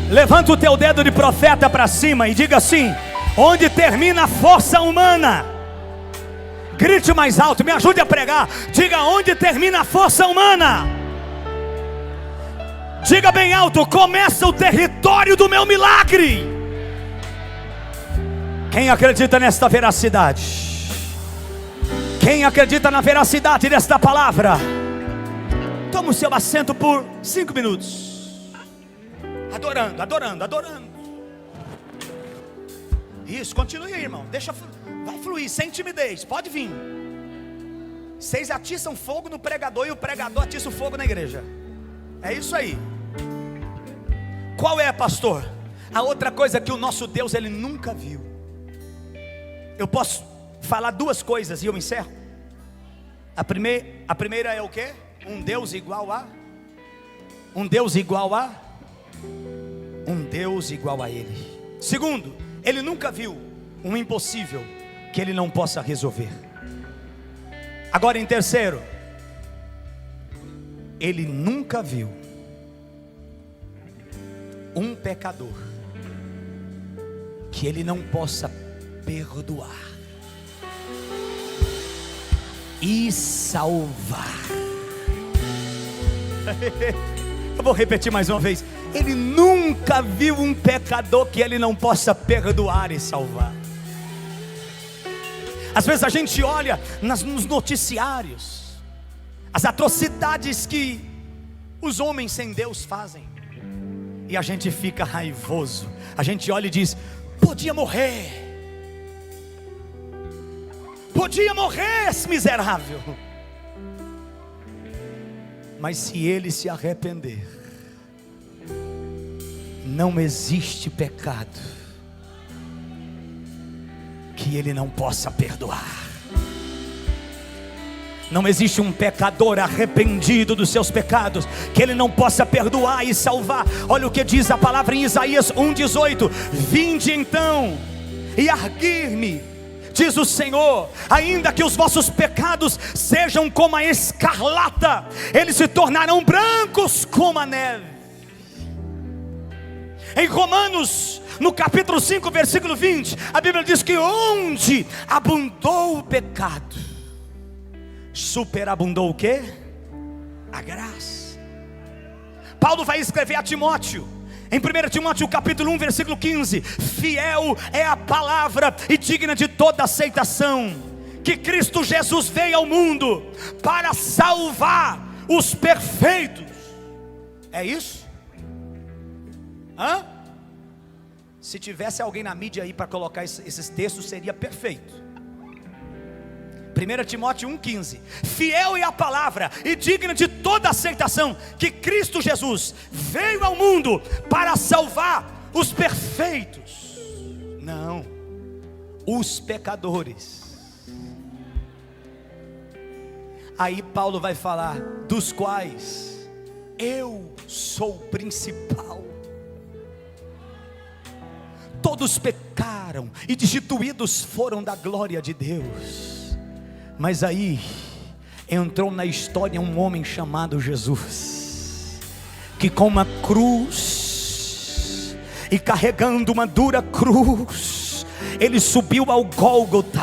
Levanta o teu dedo de profeta para cima e diga assim: onde termina a força humana? Grite mais alto, me ajude a pregar. Diga: onde termina a força humana? Diga bem alto: começa o território do meu milagre. Quem acredita nesta veracidade? Quem acredita na veracidade desta palavra? Toma o seu assento por 5 minutos. Adorando, adorando, adorando. Isso, continue aí, irmão. Vai fluir, sem timidez, pode vir. Vocês atiçam fogo no pregador e o pregador atiça o fogo na igreja. É isso aí. Qual é, pastor? A outra coisa que o nosso Deus, Ele nunca viu. Eu posso falar 2 coisas e eu encerro. A primeira é o quê? Um Deus igual a... Um Deus igual a... Um Deus igual a Ele. Segundo, Ele nunca viu um impossível que Ele não possa resolver. Agora, em terceiro, Ele nunca viu um pecador que Ele não possa perdoar e salvar. Eu vou repetir mais uma vez. Ele nunca viu um pecador que Ele não possa perdoar e salvar. Às vezes a gente olha nos noticiários as atrocidades que os homens sem Deus fazem, e a gente fica raivoso. A gente olha e diz: podia morrer, podia morrer esse miserável. Mas se ele se arrepender, não existe pecado que Ele não possa perdoar. Não existe um pecador arrependido dos seus pecados que Ele não possa perdoar e salvar. Olha o que diz a palavra em Isaías 1,18: vinde então e arguir-me, diz o Senhor, ainda que os vossos pecados sejam como a escarlata, eles se tornarão brancos como a neve. Em Romanos, no capítulo 5, versículo 20, a Bíblia diz que onde abundou o pecado, superabundou o quê? A graça. Paulo vai escrever a Timóteo, em 1 Timóteo capítulo 1, versículo 15: fiel é a palavra e digna de toda aceitação, que Cristo Jesus veio ao mundo para salvar os perfeitos. É isso? Hã? Se tivesse alguém na mídia aí para colocar esses textos, seria perfeito. 1 Timóteo 1,15: fiel é a palavra e digna de toda aceitação, que Cristo Jesus veio ao mundo para salvar os perfeitos. Não, os pecadores. Aí Paulo vai falar: dos quais eu sou o principal. Todos pecaram e destituídos foram da glória de Deus. Mas aí entrou na história um homem chamado Jesus, que com uma cruz e carregando uma dura cruz, ele subiu ao Gólgota,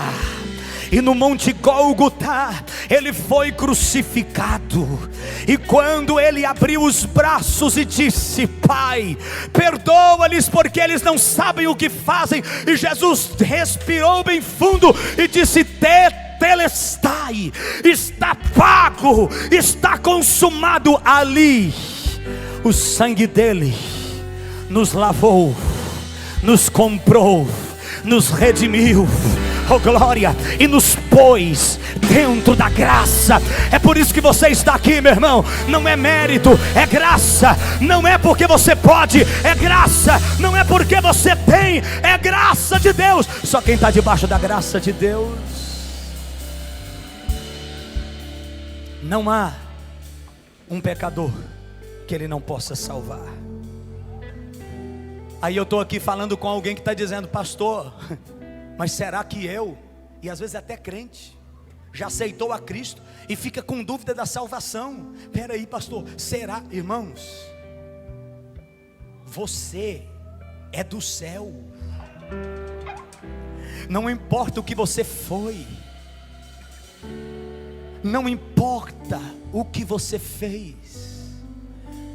e no Monte Gólgota ele foi crucificado. E quando ele abriu os braços e disse: Pai, perdoa-lhes porque eles não sabem o que fazem, e Jesus respirou bem fundo e disse: Tetelestai, está pago, está consumado. Ali o sangue dele nos lavou, nos comprou, nos redimiu, oh glória, e nos pôs dentro da graça. É por isso que você está aqui, meu irmão. Não é mérito, é graça. Não é porque você pode, é graça. Não é porque você tem, é graça de Deus. Só quem está debaixo da graça de Deus, não há um pecador que ele não possa salvar. Aí eu estou aqui falando com alguém que está dizendo: pastor, mas será que eu, e às vezes até crente, já aceitou a Cristo e fica com dúvida da salvação? Espera aí, pastor, será? Irmãos, você é do céu. Não importa o que você foi, não importa o que você fez,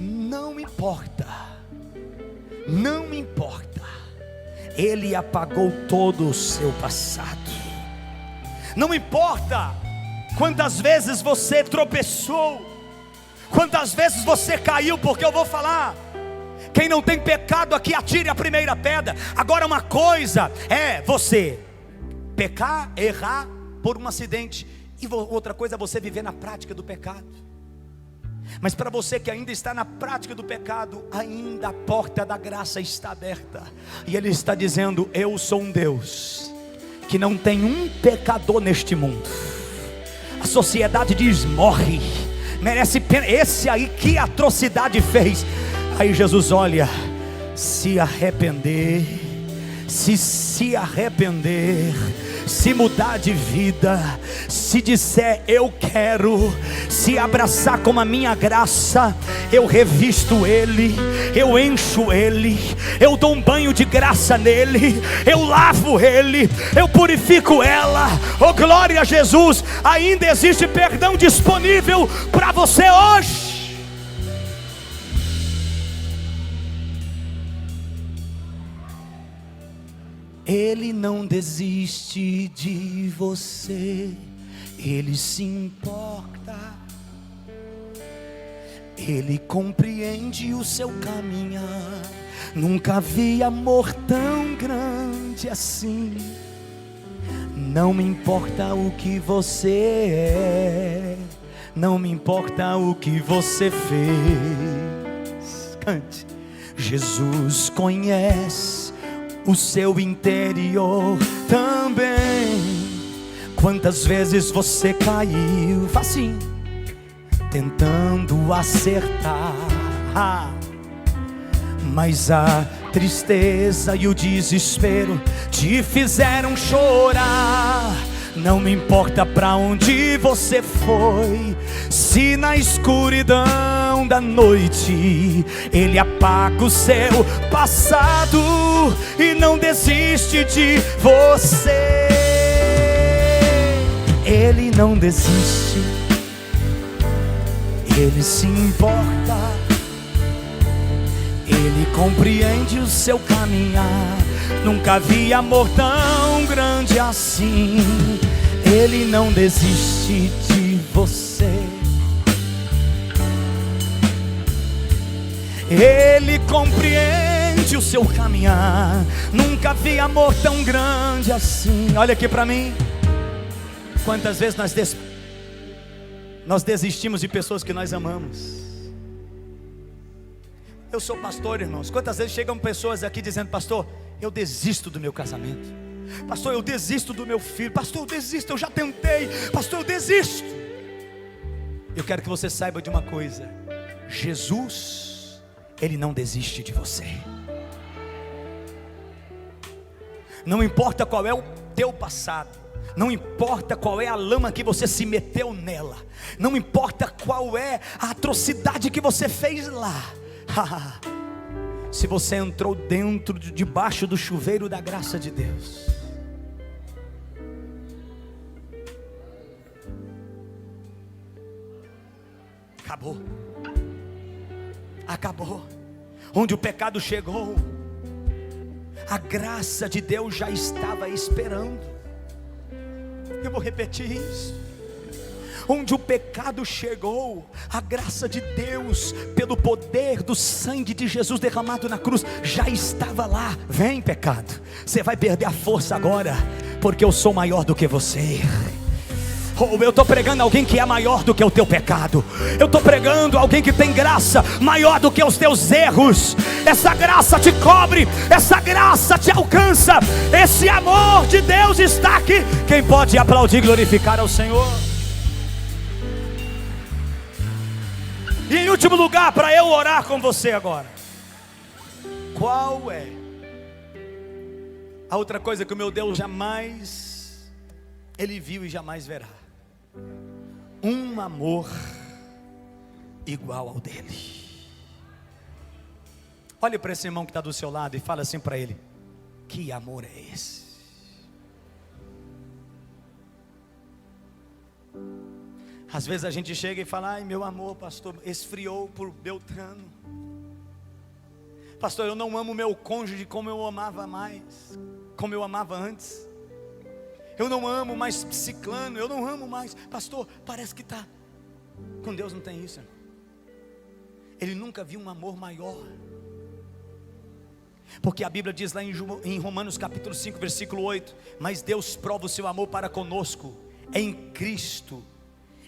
não importa, não importa. Ele apagou todo o seu passado. Não importa quantas vezes você tropeçou, quantas vezes você caiu, porque eu vou falar: quem não tem pecado aqui, atire a primeira pedra. Agora, uma coisa é você pecar, errar por um acidente, e outra coisa é você viver na prática do pecado. Mas para você que ainda está na prática do pecado, ainda a porta da graça está aberta, e Ele está dizendo: eu sou um Deus que não tem um pecador neste mundo. A sociedade diz: morre, merece pena, esse aí que atrocidade fez. Aí Jesus olha: se arrepender, se arrepender, se mudar de vida, se disser eu quero, se abraçar com a minha graça, eu revisto ele, eu encho ele, eu dou um banho de graça nele, eu lavo ele, eu purifico ela. Oh glória a Jesus! Ainda existe perdão disponível para você hoje. Ele não desiste de você, Ele se importa, Ele compreende o seu caminhar. Nunca vi amor tão grande assim. Não me importa o que você é, não me importa o que você fez. Cante. Jesus conhece o seu interior também. Quantas vezes você caiu, assim, tentando acertar, mas a tristeza e o desespero te fizeram chorar. Não me importa pra onde você foi, se na escuridão da noite Ele apaga o seu passado e não desiste de você. Ele não desiste, Ele se importa, Ele compreende o seu caminhar. Nunca vi amor tão grande assim. Ele não desiste de você, Ele compreende o seu caminhar. Nunca vi amor tão grande assim. Olha aqui para mim. Quantas vezes nós desistimos de pessoas que nós amamos. Eu sou pastor, irmãos. Quantas vezes chegam pessoas aqui dizendo: pastor, eu desisto do meu casamento. Pastor, eu desisto do meu filho. Pastor, eu desisto, eu já tentei. Pastor, eu desisto. Eu quero que você saiba de uma coisa: Jesus, Ele não desiste de você. Não importa qual é o teu passado, Não importa qual é a lama que você se meteu nela, não importa qual é a atrocidade que você fez lá, se você entrou debaixo do chuveiro da graça de Deus, acabou. Onde o pecado chegou, a graça de Deus já estava esperando. Eu vou repetir isso. Onde o pecado chegou, a graça de Deus, pelo poder do sangue de Jesus derramado na cruz, já estava lá. Vem, pecado, você vai perder a força agora, porque eu sou maior do que você. Eu estou pregando alguém que é maior do que o teu pecado. Eu estou pregando alguém que tem graça maior do que os teus erros. Essa graça te cobre, essa graça te alcança. Esse amor de Deus está aqui. Quem pode aplaudir e glorificar ao Senhor? E em último lugar, para eu orar com você agora, qual é a outra coisa que o meu Deus jamais, Ele viu e jamais verá? Um amor igual ao dele. Olhe para esse irmão que está do seu lado e fala assim para ele: que amor é esse? Às vezes a gente chega e fala: ai, meu amor, pastor, esfriou por Beltrano. Pastor, eu não amo meu cônjuge como eu amava mais, como eu amava antes. Eu não amo mais ciclano, eu não amo mais. Pastor, parece que está. Com Deus não tem isso, irmão. Ele nunca viu um amor maior. Porque a Bíblia diz lá em Romanos capítulo 5, versículo 8: mas Deus prova o seu amor para conosco em Cristo,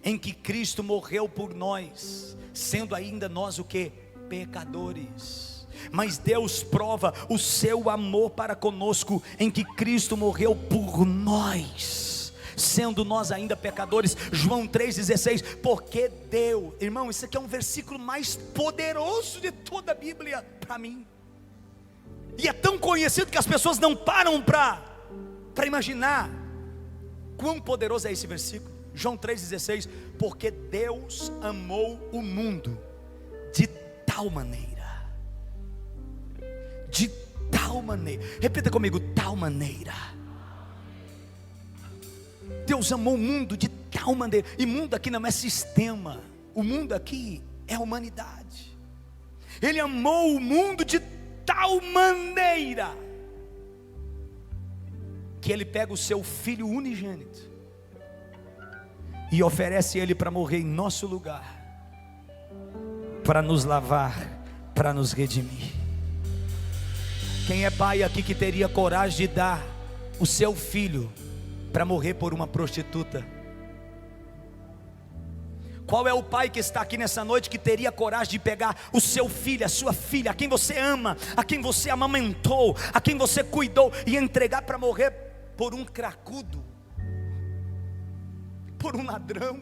em que Cristo morreu por nós, sendo ainda nós o que? Pecadores. Mas Deus prova o seu amor para conosco em que Cristo morreu por nós, sendo nós ainda pecadores. João 3,16. Porque Deus, irmão, isso aqui é um versículo mais poderoso de toda a Bíblia para mim. E é tão conhecido que as pessoas não param para imaginar quão poderoso é esse versículo. João 3,16. Porque Deus amou o mundo de tal maneira. De tal maneira. Repita comigo: tal maneira. Deus amou o mundo de tal maneira. E mundo aqui não é sistema. O mundo aqui é a humanidade. Ele amou o mundo de tal maneira que Ele pega o seu Filho unigênito e oferece Ele para morrer em nosso lugar, para nos lavar, para nos redimir. Quem é pai aqui que teria coragem de dar o seu filho para morrer por uma prostituta? Qual é o pai que está aqui nessa noite que teria coragem de pegar o seu filho, a sua filha, a quem você ama, a quem você amamentou, a quem você cuidou, e entregar para morrer por um cracudo, por um ladrão,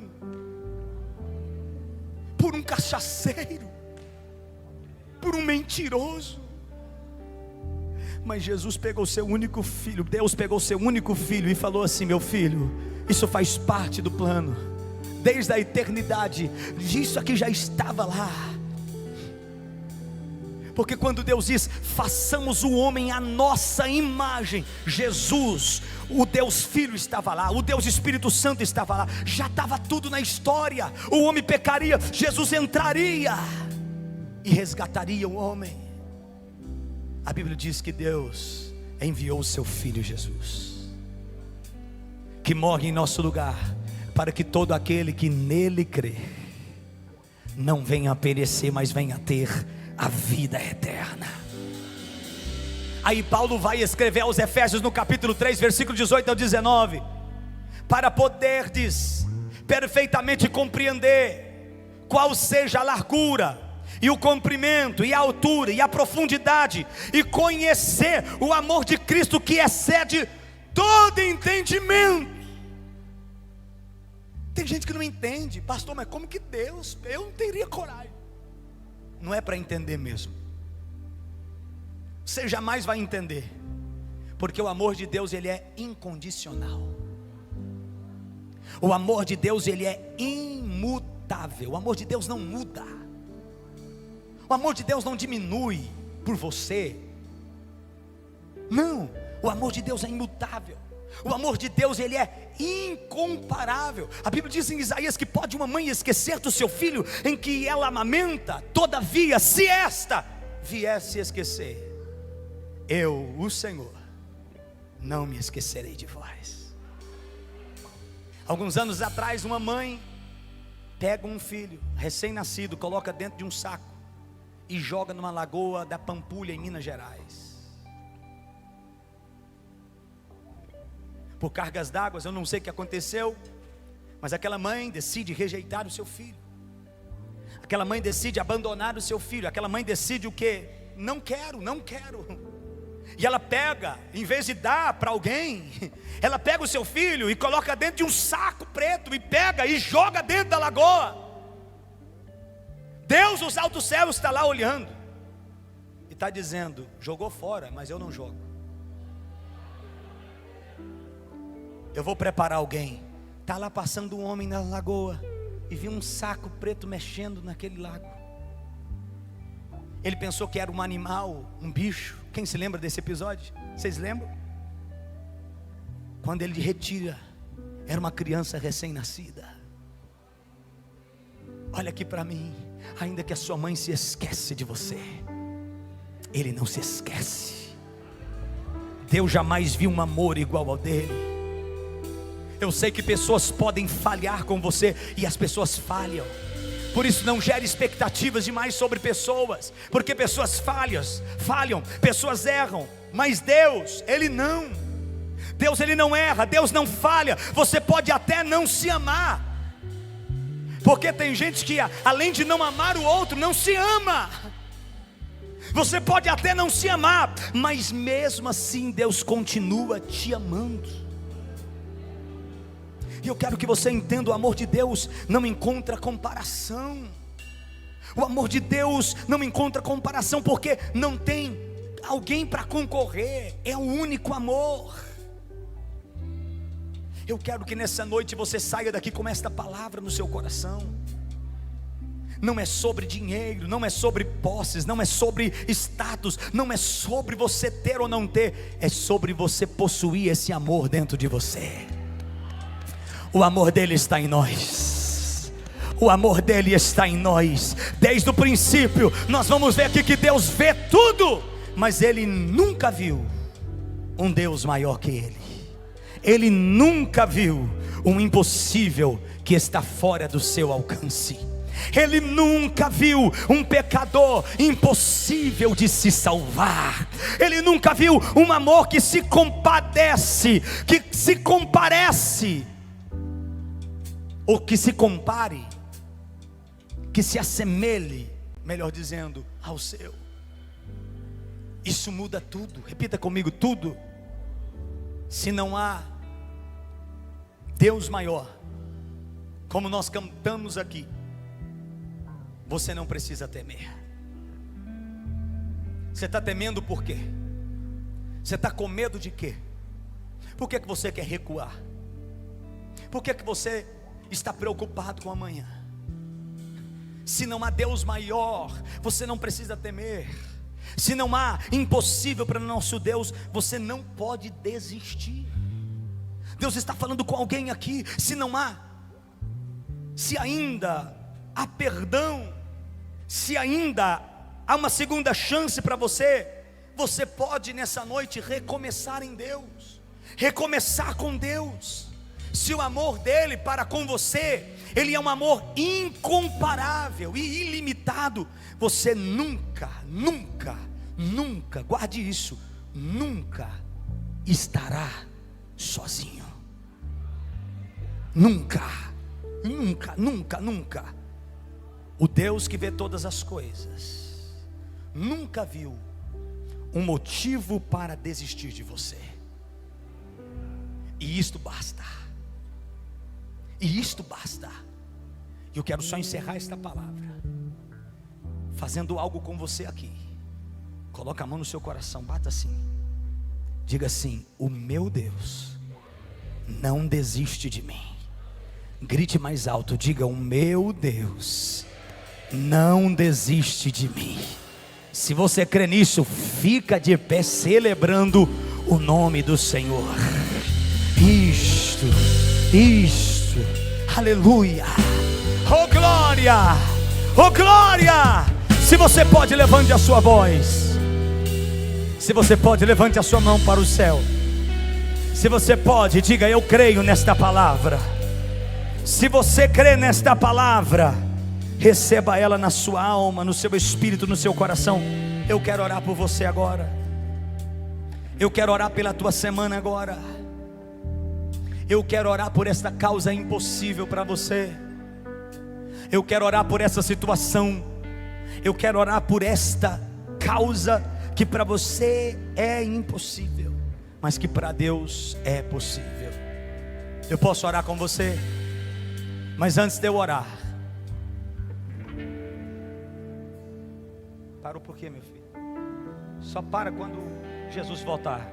por um cachaceiro, por um mentiroso? Mas Jesus pegou o seu único filho, Deus pegou o seu único filho e falou assim: meu filho, isso faz parte do plano, desde a eternidade, isso aqui já estava lá. Porque quando Deus diz: façamos o homem à nossa imagem, Jesus, o Deus Filho estava lá, o Deus Espírito Santo estava lá, já estava tudo na história. O homem pecaria, Jesus entraria e resgataria o homem. A Bíblia diz que Deus enviou o seu Filho Jesus, que morre em nosso lugar, para que todo aquele que nele crê não venha a perecer, mas venha a ter a vida eterna. Aí Paulo vai escrever aos Efésios no capítulo 3, versículo 18 ao 19: para poderdes perfeitamente compreender qual seja a largura, e o comprimento, e a altura, e a profundidade, e conhecer o amor de Cristo que excede todo entendimento. Tem gente que não entende: pastor, mas como que Deus? Eu não teria coragem. Não é para entender mesmo. Você jamais vai entender, porque o amor de Deus, ele é incondicional. O amor de Deus, ele é imutável. O amor de Deus não muda. O amor de Deus não diminui por você. Não, o amor de Deus é imutável. O amor de Deus, ele é incomparável. A Bíblia diz em Isaías que pode uma mãe esquecer do seu filho em que ela amamenta. Todavia, se esta viesse esquecer, eu, o Senhor, não me esquecerei de vós. Alguns anos atrás, uma mãe pega um filho recém-nascido, coloca dentro de um saco e joga numa lagoa da Pampulha, em Minas Gerais. Por cargas d'água, eu não sei o que aconteceu, mas aquela mãe decide rejeitar o seu filho. Aquela mãe decide abandonar o seu filho. Aquela mãe decide o quê? Não quero. E ela pega, em vez de dar para alguém, ela pega o seu filho e coloca dentro de um saco preto, e pega e joga dentro da lagoa. Deus, os altos céus, está lá olhando e está dizendo: jogou fora, mas eu não jogo. Eu vou preparar alguém. Está lá passando um homem na lagoa e viu um saco preto mexendo naquele lago. Ele pensou que era um animal, um bicho. Quem se lembra desse episódio? Vocês lembram? Quando ele retira, era uma criança recém-nascida. Olha aqui para mim. Ainda que a sua mãe se esquece de você, Ele não se esquece. Deus jamais viu um amor igual ao dele. Eu sei que pessoas podem falhar com você, e as pessoas falham. Por isso não gere expectativas demais sobre pessoas, porque pessoas falham, pessoas erram, mas Deus, Ele não. Deus, Ele não erra, Deus não falha. Você pode até não se amar, porque tem gente que, além de não amar o outro, não se ama. Você pode até não se amar, mas mesmo assim Deus continua te amando. E eu quero que você entenda: o amor de Deus não encontra comparação. O amor de Deus não encontra comparação, porque não tem alguém para concorrer. É o único amor. Eu quero que nessa noite você saia daqui com esta palavra no seu coração. Não é sobre dinheiro, não é sobre posses, não é sobre status, não é sobre você ter ou não ter, é sobre você possuir esse amor dentro de você. O amor dele está em nós. O amor dele está em nós. Desde o princípio, nós vamos ver aqui que Deus vê tudo, mas ele nunca viu um Deus maior que ele. Ele nunca viu um impossível que está fora do seu alcance. Ele nunca viu um pecador impossível de se salvar. Ele nunca viu um amor que se compadece, que se comparece, ou que se compare, que se assemelhe, melhor dizendo, ao seu. Isso muda tudo. Repita comigo: tudo. Se não há Deus maior, como nós cantamos aqui, você não precisa temer. Você está temendo por quê? Você está com medo de quê? Por que você quer recuar? Por que você está preocupado com amanhã? Se não há Deus maior, você não precisa temer. Se não há impossível para o nosso Deus, você não pode desistir. Deus está falando com alguém aqui. Se ainda há perdão, se ainda há uma segunda chance para você, você pode nessa noite recomeçar em Deus, recomeçar com Deus. Se o amor dele para com você, ele é um amor incomparável e ilimitado, você nunca, guarde isso, nunca estará sozinho. Nunca. O Deus que vê todas as coisas nunca viu um motivo para desistir de você. E isto basta. E eu quero só encerrar esta palavra fazendo algo com você aqui. Coloca a mão no seu coração, bata assim, diga assim: o meu Deus não desiste de mim. Grite mais alto, diga: o meu Deus não desiste de mim. Se você crê nisso, fica de pé celebrando o nome do Senhor. Isto, aleluia, oh glória, oh glória. Se você pode, levante a sua voz. Se você pode, levante a sua mão para o céu. Se você pode, diga: eu creio nesta palavra. Se você crê nesta palavra, receba ela na sua alma, no seu espírito, no seu coração. Eu quero orar por você agora. Eu quero orar pela tua semana agora. Eu quero orar por esta causa impossível para você. Eu quero orar por essa situação. Eu quero orar por esta causa que para você é impossível, mas que para Deus é possível. Eu posso orar com você? Mas antes de eu orar, parou por quê, meu filho? Só para quando Jesus voltar.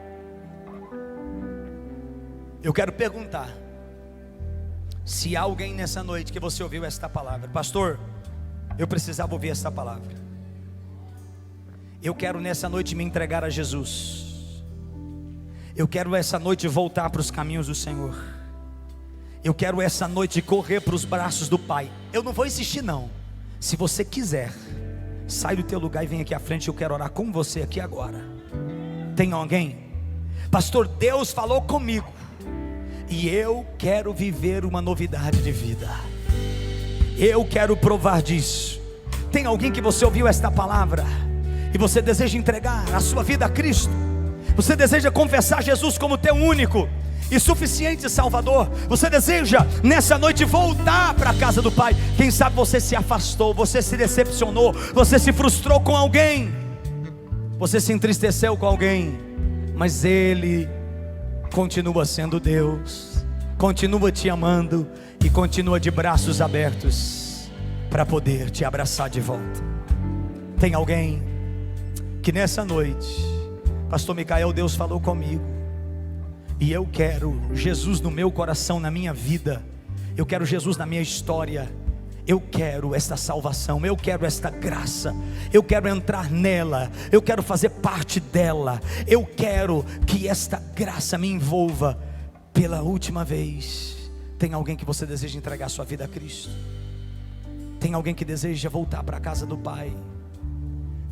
Eu quero perguntar se há alguém nessa noite que você ouviu esta palavra: pastor, eu precisava ouvir esta palavra. Eu quero nessa noite me entregar a Jesus. Eu quero essa noite voltar para os caminhos do Senhor. Eu quero essa noite correr para os braços do Pai. Eu não vou insistir não. Se você quiser, sai do teu lugar e vem aqui à frente. Eu quero orar com você aqui agora. Tem alguém? Pastor, Deus falou comigo e eu quero viver uma novidade de vida. Eu quero provar disso. Tem alguém que você ouviu esta palavra e você deseja entregar a sua vida a Cristo? Você deseja confessar Jesus como teu único e suficiente Salvador? Você deseja nessa noite voltar para a casa do Pai? Quem sabe você se afastou, você se decepcionou, você se frustrou com alguém, você se entristeceu com alguém, mas Ele continua sendo Deus, continua te amando e continua de braços abertos para poder te abraçar de volta. Tem alguém que nessa noite: pastor Micael, Deus falou comigo e eu quero Jesus no meu coração, na minha vida. Eu quero Jesus na minha história. Eu quero esta salvação, eu quero esta graça, eu quero entrar nela, eu quero fazer parte dela. Eu quero que esta graça me envolva pela última vez. Tem alguém que você deseja entregar sua vida a Cristo? Tem alguém que deseja voltar para a casa do Pai?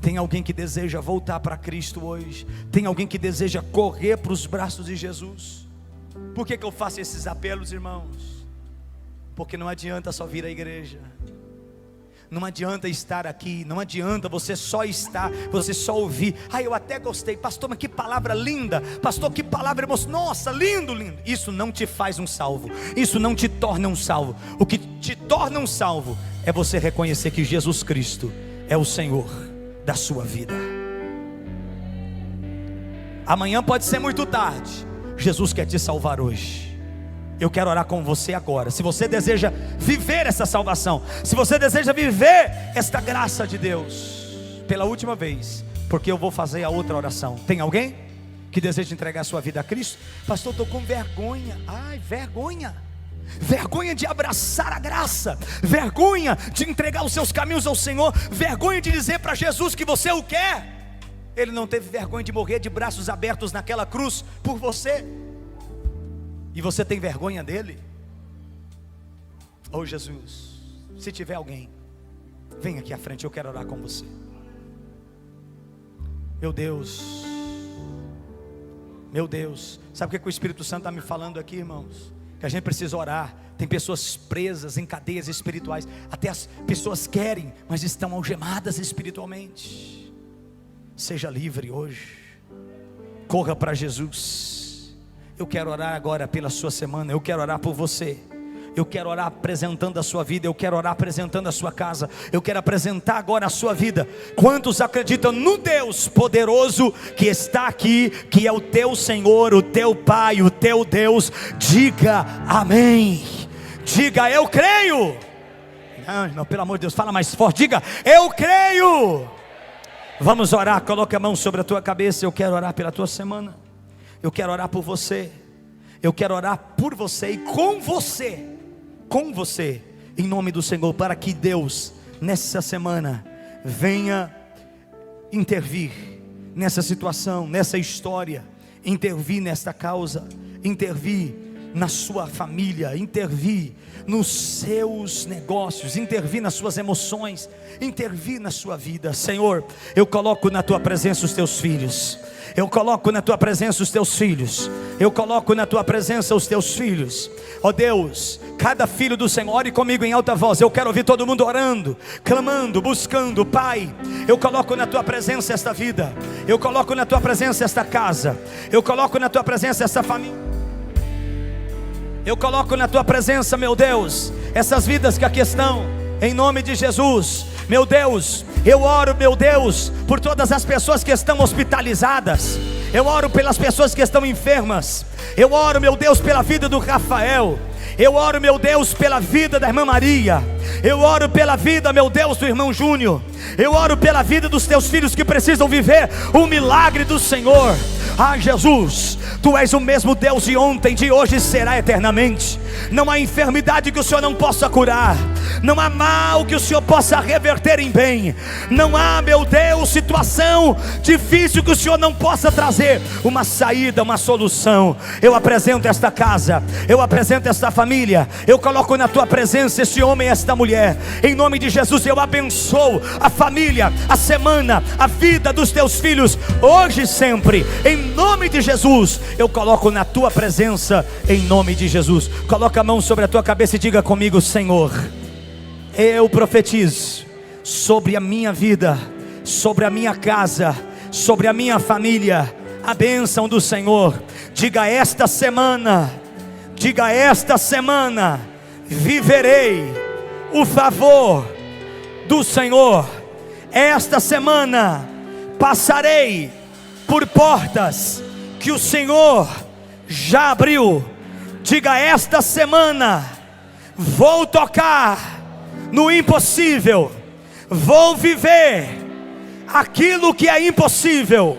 Tem alguém que deseja voltar para Cristo hoje? Tem alguém que deseja correr para os braços de Jesus? Por que eu faço esses apelos, irmãos? Porque não adianta só vir à igreja, não adianta estar aqui, não adianta você só estar, você só ouvir. Eu até gostei, pastor, mas que palavra linda, pastor, que palavra emocionante, nossa, lindo, lindo. Isso não te faz um salvo, isso não te torna um salvo. O que te torna um salvo é você reconhecer que Jesus Cristo é o Senhor da sua vida. Amanhã pode ser muito tarde, Jesus quer te salvar hoje. Eu quero orar com você agora. Se você deseja viver essa salvação, se você deseja viver esta graça de Deus pela última vez, porque eu vou fazer a outra oração. Tem alguém que deseja entregar a sua vida a Cristo? Pastor, estou com vergonha. Vergonha de abraçar a graça, vergonha de entregar os seus caminhos ao Senhor, vergonha de dizer para Jesus que você o quer. Ele não teve vergonha de morrer de braços abertos naquela cruz por você, e você tem vergonha dele? Oh Jesus, se tiver alguém, vem aqui à frente, eu quero orar com você. Meu Deus, sabe o que o Espírito Santo está me falando aqui, irmãos? Que a gente precisa orar. Tem pessoas presas em cadeias espirituais, até as pessoas querem, mas estão algemadas espiritualmente. Seja livre hoje, corra para Jesus. Eu quero orar agora pela sua semana, eu quero orar por você, eu quero orar apresentando a sua vida, eu quero orar apresentando a sua casa, eu quero apresentar agora a sua vida. Quantos acreditam no Deus poderoso que está aqui, que é o teu Senhor, o teu Pai, o teu Deus? Diga amém, diga eu creio. Não, pelo amor de Deus, fala mais forte, diga eu creio. Vamos orar, coloque a mão sobre a tua cabeça. Eu quero orar pela tua semana, eu quero orar por você, eu quero orar por você e com você, com você, em nome do Senhor, para que Deus, nessa semana, venha intervir nessa situação, nessa história, intervir nesta causa, intervir na sua família, intervir nos seus negócios, intervir nas suas emoções, intervir na sua vida. Senhor, eu coloco na tua presença os teus filhos. Eu coloco na tua presença os teus filhos. Eu coloco na tua presença os teus filhos. Ó Deus, cada filho do Senhor, ore comigo em alta voz. Eu quero ouvir todo mundo orando, clamando, buscando. Pai, eu coloco na tua presença esta vida. Eu coloco na tua presença esta casa. Eu coloco na tua presença esta família. Eu coloco na tua presença, meu Deus, essas vidas que aqui estão, em nome de Jesus. Meu Deus, eu oro, meu Deus, por todas as pessoas que estão hospitalizadas. Eu oro pelas pessoas que estão enfermas. Eu oro, meu Deus, pela vida do Rafael. Eu oro, meu Deus, pela vida da irmã Maria. Eu oro pela vida, meu Deus, do irmão Júnior. Eu oro pela vida dos teus filhos que precisam viver o milagre do Senhor. Ah, Jesus, tu és o mesmo Deus de ontem, de hoje e será eternamente. Não há enfermidade que o Senhor não possa curar. Não há mal que o Senhor possa reverter em bem. Não há, meu Deus, situação difícil que o Senhor não possa trazer uma saída, uma solução. Eu apresento esta casa, eu apresento esta família. Eu coloco na tua presença este homem e esta mulher. Em nome de Jesus eu abençoo a família, a semana, a vida dos teus filhos, hoje e sempre. Em nome de Jesus eu coloco na tua presença, em nome de Jesus. Coloca a mão sobre a tua cabeça e diga comigo: Senhor, eu profetizo sobre a minha vida, sobre a minha casa, sobre a minha família, a bênção do Senhor. Diga esta semana, viverei o favor do Senhor. Esta semana passarei por portas que o Senhor já abriu. Diga esta semana vou tocar no impossível, vou viver aquilo que é impossível,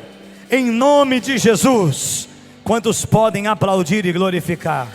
em nome de Jesus. Quantos podem aplaudir e glorificar?